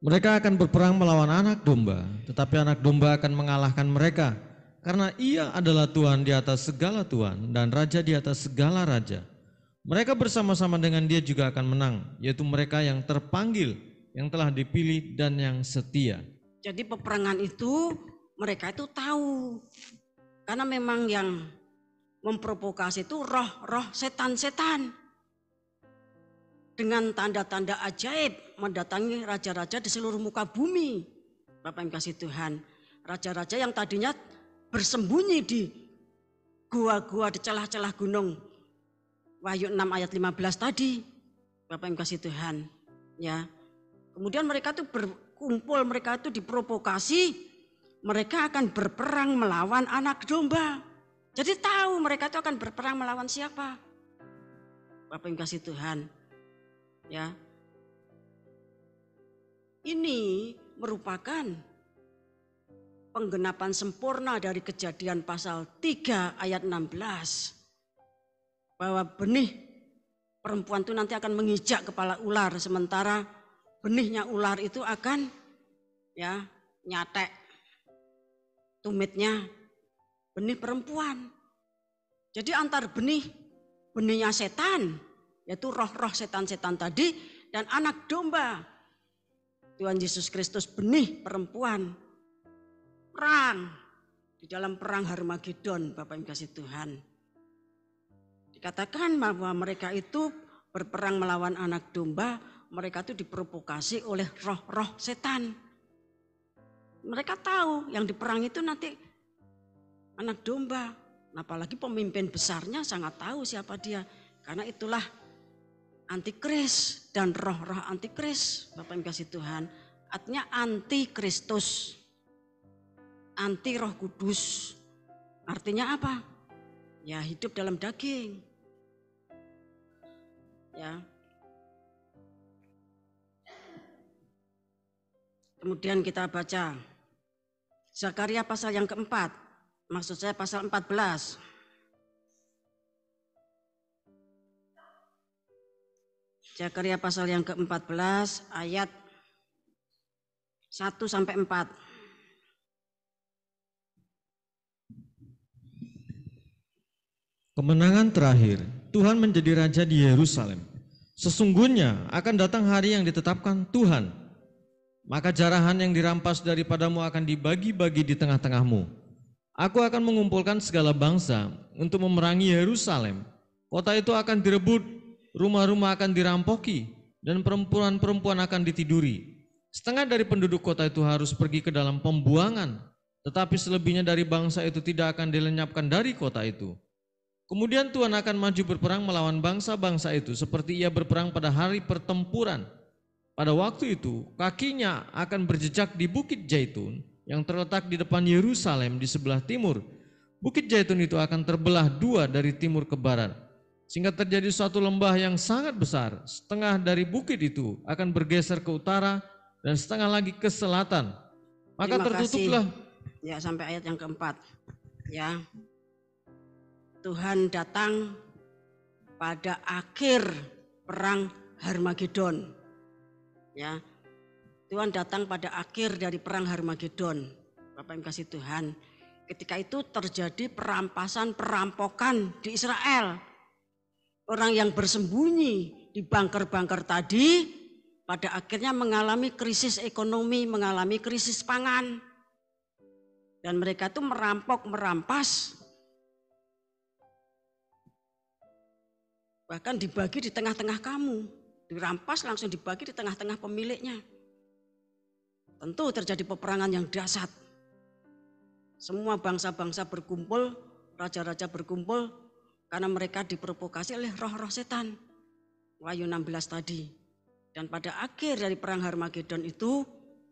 B: Mereka akan berperang melawan anak domba, tetapi anak domba akan mengalahkan mereka, karena ia adalah Tuhan di atas segala Tuhan dan Raja di atas segala Raja. Mereka bersama-sama dengan dia juga akan menang, yaitu mereka yang terpanggil, yang telah dipilih dan yang setia.
A: Jadi peperangan itu mereka itu tahu, karena memang yang memprovokasi itu roh-roh setan-setan. Dengan tanda-tanda ajaib mendatangi raja-raja di seluruh muka bumi. Bapak Ibu kasih Tuhan, raja-raja yang tadinya bersembunyi di gua-gua di celah-celah gunung. Wahyu 6 ayat 15 tadi. Bapak Ibu kasih Tuhan, ya. Kemudian mereka itu berkumpul, mereka itu diprovokasi, mereka akan berperang melawan anak domba. Jadi tahu mereka itu akan berperang melawan siapa. Bapak Ibu kasih Tuhan. Ya, ini merupakan penggenapan sempurna dari Kejadian pasal 3 ayat 16. Bahwa benih perempuan itu nanti akan mengijak kepala ular, sementara benihnya ular itu akan ya nyatek tumitnya benih perempuan. Jadi antar benihnya setan, yaitu roh-roh setan-setan tadi, dan anak domba Tuhan Yesus Kristus, benih perempuan, perang di dalam perang Harmagedon. Bapak Ibu kasih Tuhan, dikatakan bahwa mereka itu berperang melawan anak domba, mereka itu diprovokasi oleh roh-roh setan. Mereka tahu yang diperang itu nanti anak domba, apalagi pemimpin besarnya sangat tahu siapa dia, karena itulah antikris dan roh-roh antikris. Bapak Ibu kasih Tuhan, artinya anti Kristus, anti Roh Kudus. Artinya apa? Ya hidup dalam daging. Ya. Kemudian kita baca Zakaria pasal yang keempat, maksud saya pasal 14. Zakaria pasal yang ke-14 ayat 1 sampai 4.
B: Kemenangan terakhir, Tuhan menjadi raja di Yerusalem. Sesungguhnya akan datang hari yang ditetapkan Tuhan. Maka jarahan yang dirampas daripadamu akan dibagi-bagi di tengah-tengahmu. Aku akan mengumpulkan segala bangsa untuk memerangi Yerusalem. Kota itu akan direbut, rumah-rumah akan dirampoki, dan perempuan-perempuan akan ditiduri. Setengah dari penduduk kota itu harus pergi ke dalam pembuangan, tetapi selebihnya dari bangsa itu tidak akan dilenyapkan dari kota itu. Kemudian Tuhan akan maju berperang melawan bangsa-bangsa itu seperti ia berperang pada hari pertempuran. Pada waktu itu kakinya akan berjejak di Bukit Zaitun yang terletak di depan Yerusalem di sebelah timur. Bukit Zaitun itu akan terbelah dua dari timur ke barat. sehingga terjadi suatu lembah yang sangat besar. Setengah dari bukit itu akan bergeser ke utara dan setengah lagi ke selatan. Maka
A: Terima
B: tertutuplah.
A: kasih. Ya, sampai ayat yang keempat. Ya, Tuhan datang pada akhir perang Harmagedon. Ya, Tuhan datang pada akhir dari perang Harmagedon. Bapak yang kasih Tuhan, ketika itu terjadi perampokan di Israel. Orang yang bersembunyi di bunker-bunker tadi pada akhirnya mengalami krisis ekonomi, mengalami krisis pangan. Dan mereka itu merampas, bahkan dibagi di tengah-tengah kamu. Dirampas langsung dibagi di tengah-tengah pemiliknya. Tentu terjadi peperangan yang dahsyat. Semua bangsa-bangsa berkumpul, raja-raja berkumpul, karena mereka diprovokasi oleh roh-roh setan. Wahyu 16 tadi. Dan pada akhir dari perang Harmagedon itu,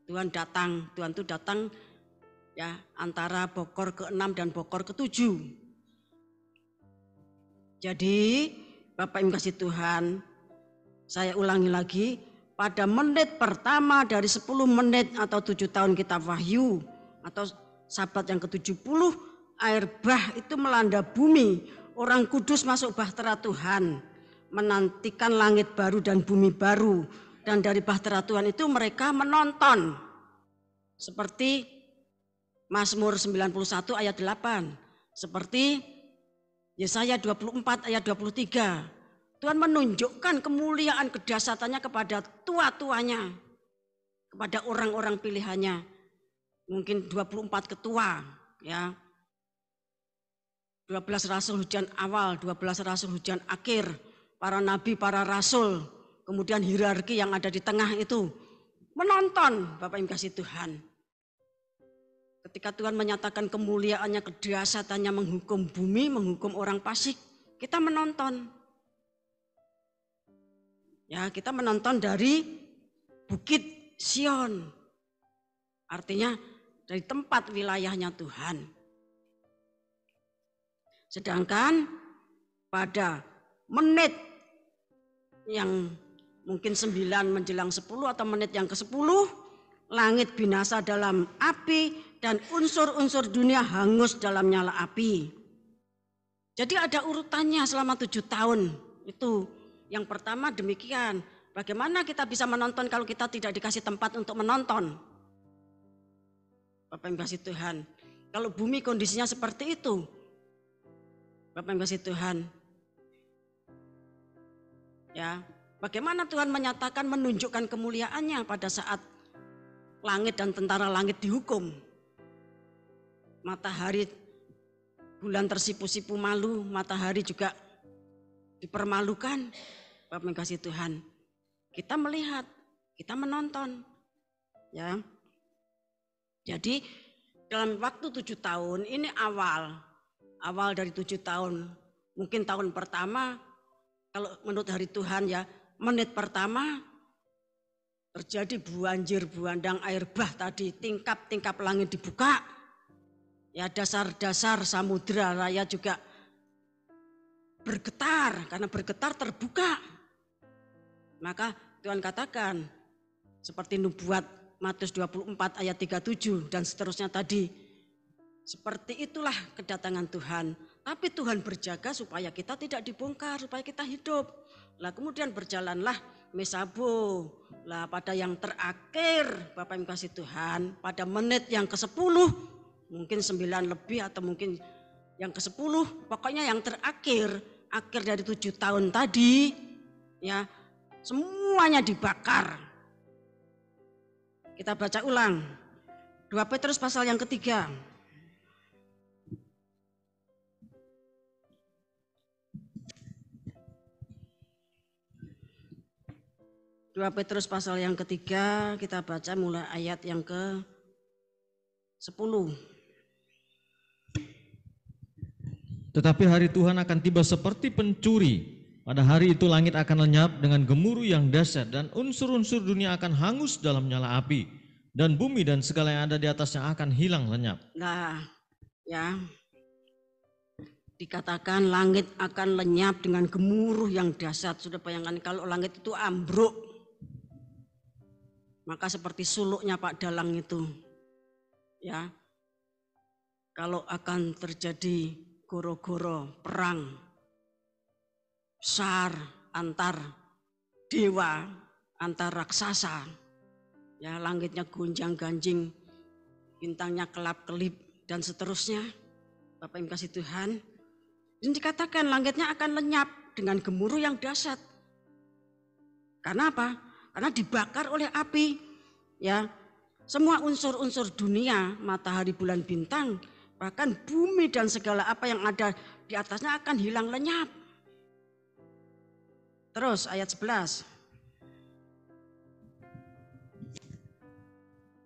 A: Tuhan itu datang ya antara Bokor ke-6 dan Bokor ke-7. Jadi Bapak Ibu kasih Tuhan, saya ulangi lagi, pada menit pertama dari 10 menit atau 7 tahun kitab Wahyu atau sabat yang ke-70, air bah itu melanda bumi. Orang kudus masuk bahtera Tuhan, menantikan langit baru dan bumi baru. Dan dari bahtera Tuhan itu mereka menonton. Seperti Mazmur 91 ayat 8. Seperti Yesaya 24 ayat 23. Tuhan menunjukkan kemuliaan kedahsyatannya kepada tua-tuanya. Kepada orang-orang pilihannya. Mungkin 24 ketua, ya. 12 rasul hujan awal, 12 rasul hujan akhir, para nabi, para rasul, kemudian hierarki yang ada di tengah itu menonton. Bapak Ibu kasih Tuhan. Ketika Tuhan menyatakan kemuliaannya, kedahsyatannya menghukum bumi, menghukum orang fasik, kita menonton. Ya, kita menonton dari Bukit Sion. Artinya dari tempat wilayahnya Tuhan. Sedangkan pada menit yang mungkin 9 menjelang 10 atau menit yang ke-10, langit binasa dalam api dan unsur-unsur dunia hangus dalam nyala api. Jadi ada urutannya selama 7 tahun itu. Yang pertama demikian, bagaimana kita bisa menonton kalau kita tidak dikasih tempat untuk menonton? Bapak yang kasih Tuhan, kalau bumi kondisinya seperti itu, Bapak yang kasih Tuhan, ya, bagaimana Tuhan menyatakan menunjukkan kemuliaannya pada saat langit dan tentara langit dihukum? Matahari, bulan tersipu-sipu malu, matahari juga dipermalukan. Bapak yang kasih Tuhan, kita melihat, kita menonton, ya. Jadi dalam waktu 7 tahun ini awal dari 7 tahun, mungkin tahun pertama, kalau menurut hari Tuhan ya, menit pertama terjadi banjir bandang air bah tadi, tingkap-tingkap langit dibuka, ya dasar-dasar samudra raya juga bergetar, karena bergetar terbuka. Maka Tuhan katakan, seperti nubuat Matius 24 ayat 37 dan seterusnya tadi, seperti itulah kedatangan Tuhan. Tapi Tuhan berjaga supaya kita tidak dibongkar, supaya kita hidup. Lah kemudian berjalanlah Mesabo. Lah pada yang terakhir, Bapak yang kasih Tuhan, pada menit yang ke-10, mungkin 9 lebih atau mungkin yang ke-10, pokoknya yang terakhir, akhir dari 7 tahun tadi, ya semuanya dibakar. Kita baca ulang. 2 Petrus pasal yang ketiga. 2 Petrus pasal yang ketiga, kita baca mulai ayat yang ke-10.
B: Tetapi hari Tuhan akan tiba seperti pencuri. Pada hari itu langit akan lenyap dengan gemuruh yang dahsyat dan unsur-unsur dunia akan hangus dalam nyala api. Dan bumi dan segala yang ada di atasnya akan hilang lenyap.
A: Nah, ya. Dikatakan langit akan lenyap dengan gemuruh yang dahsyat. Sudah bayangkan kalau langit itu ambruk, maka seperti suluknya Pak Dalang itu, ya. Kalau akan terjadi goro-goro perang besar antar dewa, antar raksasa, ya, langitnya gonjang-ganjing, bintangnya kelap-kelip dan seterusnya. Bapak Ibu kasih Tuhan, dan dikatakan langitnya akan lenyap dengan gemuruh yang dahsyat. Karena apa? Karena dibakar oleh api, ya. Semua unsur-unsur dunia, matahari, bulan, bintang, bahkan bumi dan segala apa yang ada di atasnya akan hilang lenyap. Terus ayat 11.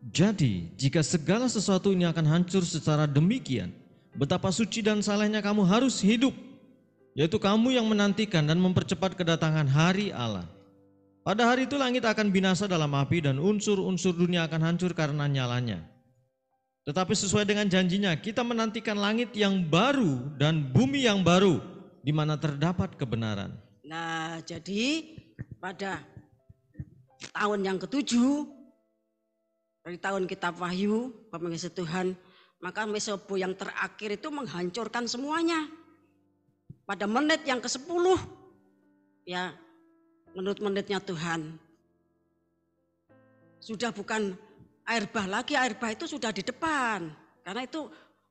B: Jadi, jika segala sesuatu ini akan hancur secara demikian, betapa suci dan salehnya kamu harus hidup, yaitu kamu yang menantikan dan mempercepat kedatangan hari Allah. Pada hari itu langit akan binasa dalam api dan unsur-unsur dunia akan hancur karena nyalanya. Tetapi sesuai dengan janjinya, kita menantikan langit yang baru dan bumi yang baru, di mana terdapat kebenaran.
A: Nah, jadi pada tahun yang ke-7 dari tahun kitab Wahyu, Bapak Yesus Tuhan, maka Mesobo yang terakhir itu menghancurkan semuanya. Pada menit yang ke-10, ya, menurut menitnya Tuhan, sudah bukan air bah lagi, air bah itu sudah di depan. Karena itu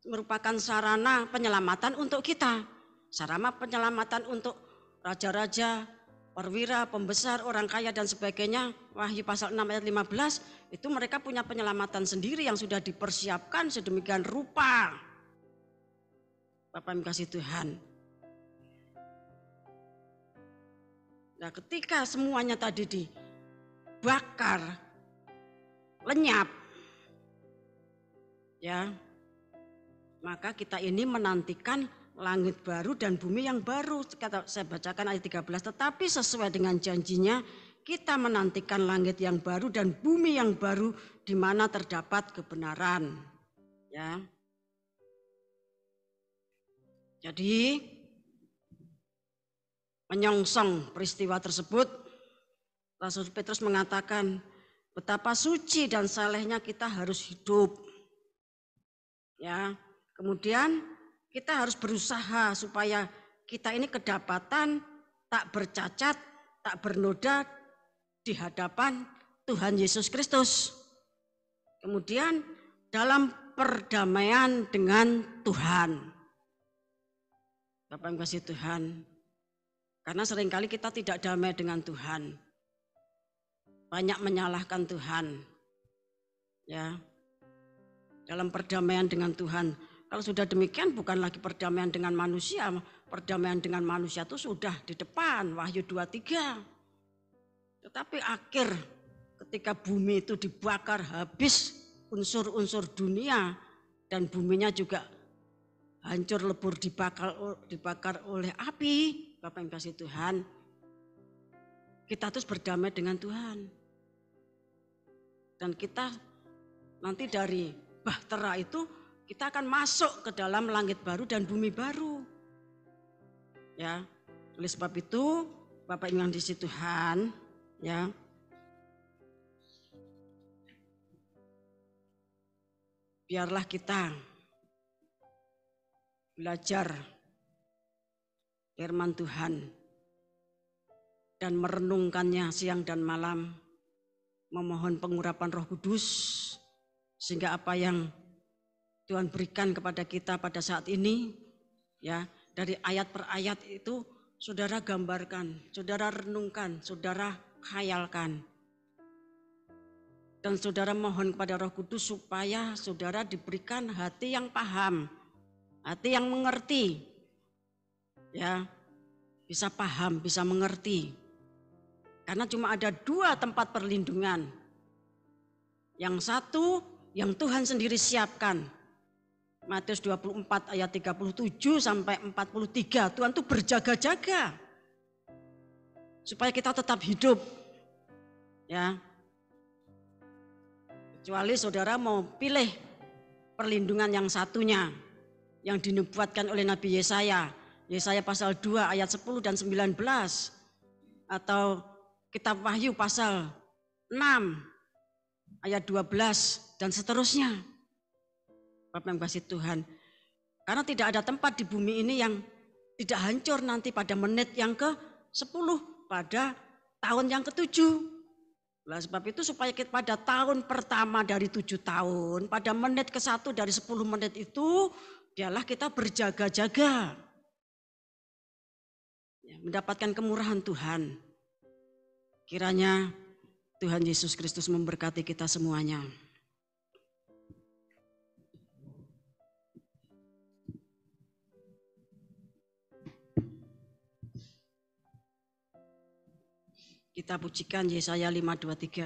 A: merupakan sarana penyelamatan untuk kita. Sarana penyelamatan untuk raja-raja, perwira, pembesar, orang kaya dan sebagainya. Wahyu pasal 6 ayat 15, itu mereka punya penyelamatan sendiri yang sudah dipersiapkan sedemikian rupa. Bapak Ibu kasih Tuhan. Nah, ketika semuanya tadi dibakar, lenyap, ya, maka kita ini menantikan langit baru dan bumi yang baru. Saya bacakan ayat 13, tetapi sesuai dengan janjinya kita menantikan langit yang baru dan bumi yang baru di mana terdapat kebenaran, ya. Jadi menyongsong peristiwa tersebut, Rasul Petrus mengatakan betapa suci dan salehnya kita harus hidup, ya. Kemudian kita harus berusaha supaya kita ini kedapatan tak bercacat, tak bernoda di hadapan Tuhan Yesus Kristus. Kemudian dalam perdamaian dengan Tuhan. Bapak Ibu kasih Tuhan, karena seringkali kita tidak damai dengan Tuhan. Banyak menyalahkan Tuhan, ya. Dalam perdamaian dengan Tuhan. Kalau sudah demikian bukan lagi perdamaian dengan manusia. Perdamaian dengan manusia itu sudah di depan, Wahyu 2:3. Tetapi akhir ketika bumi itu dibakar habis unsur-unsur dunia dan buminya juga hancur lebur dibakar oleh api, Bapak yang kasih Tuhan, kita terus berdamai dengan Tuhan. Dan kita nanti dari bahtera itu kita akan masuk ke dalam langit baru dan bumi baru. Ya, oleh sebab itu Bapak yang di situ Tuhan, ya. Biarlah kita belajar firman Tuhan dan merenungkannya siang dan malam, memohon pengurapan Roh Kudus sehingga apa yang Tuhan berikan kepada kita pada saat ini, ya, dari ayat per ayat itu saudara gambarkan, saudara renungkan, saudara khayalkan. Dan saudara mohon kepada Roh Kudus supaya saudara diberikan hati yang paham, hati yang mengerti, ya, bisa paham, bisa mengerti. Karena cuma ada 2 tempat perlindungan. Yang satu yang Tuhan sendiri siapkan. Matius 24 ayat 37 sampai 43. Tuhan tuh berjaga-jaga supaya kita tetap hidup. Ya. Kecuali saudara mau pilih perlindungan yang satunya. yang dinubuatkan oleh Nabi Yesaya. Yesaya pasal 2 ayat 10 dan 19. Atau kitab Wahyu pasal 6 ayat 12 dan seterusnya. Bapak yang kasih Tuhan. Karena tidak ada tempat di bumi ini yang tidak hancur nanti pada menit yang ke-10, pada tahun yang ke-7. Nah, sebab itu supaya kita pada tahun pertama dari 7 tahun, pada menit ke-1 dari 10 menit itu, biarlah kita berjaga-jaga. Ya, mendapatkan kemurahan Tuhan. Kiranya Tuhan Yesus Kristus memberkati kita semuanya. Kita pujikan Yesaya 5:23.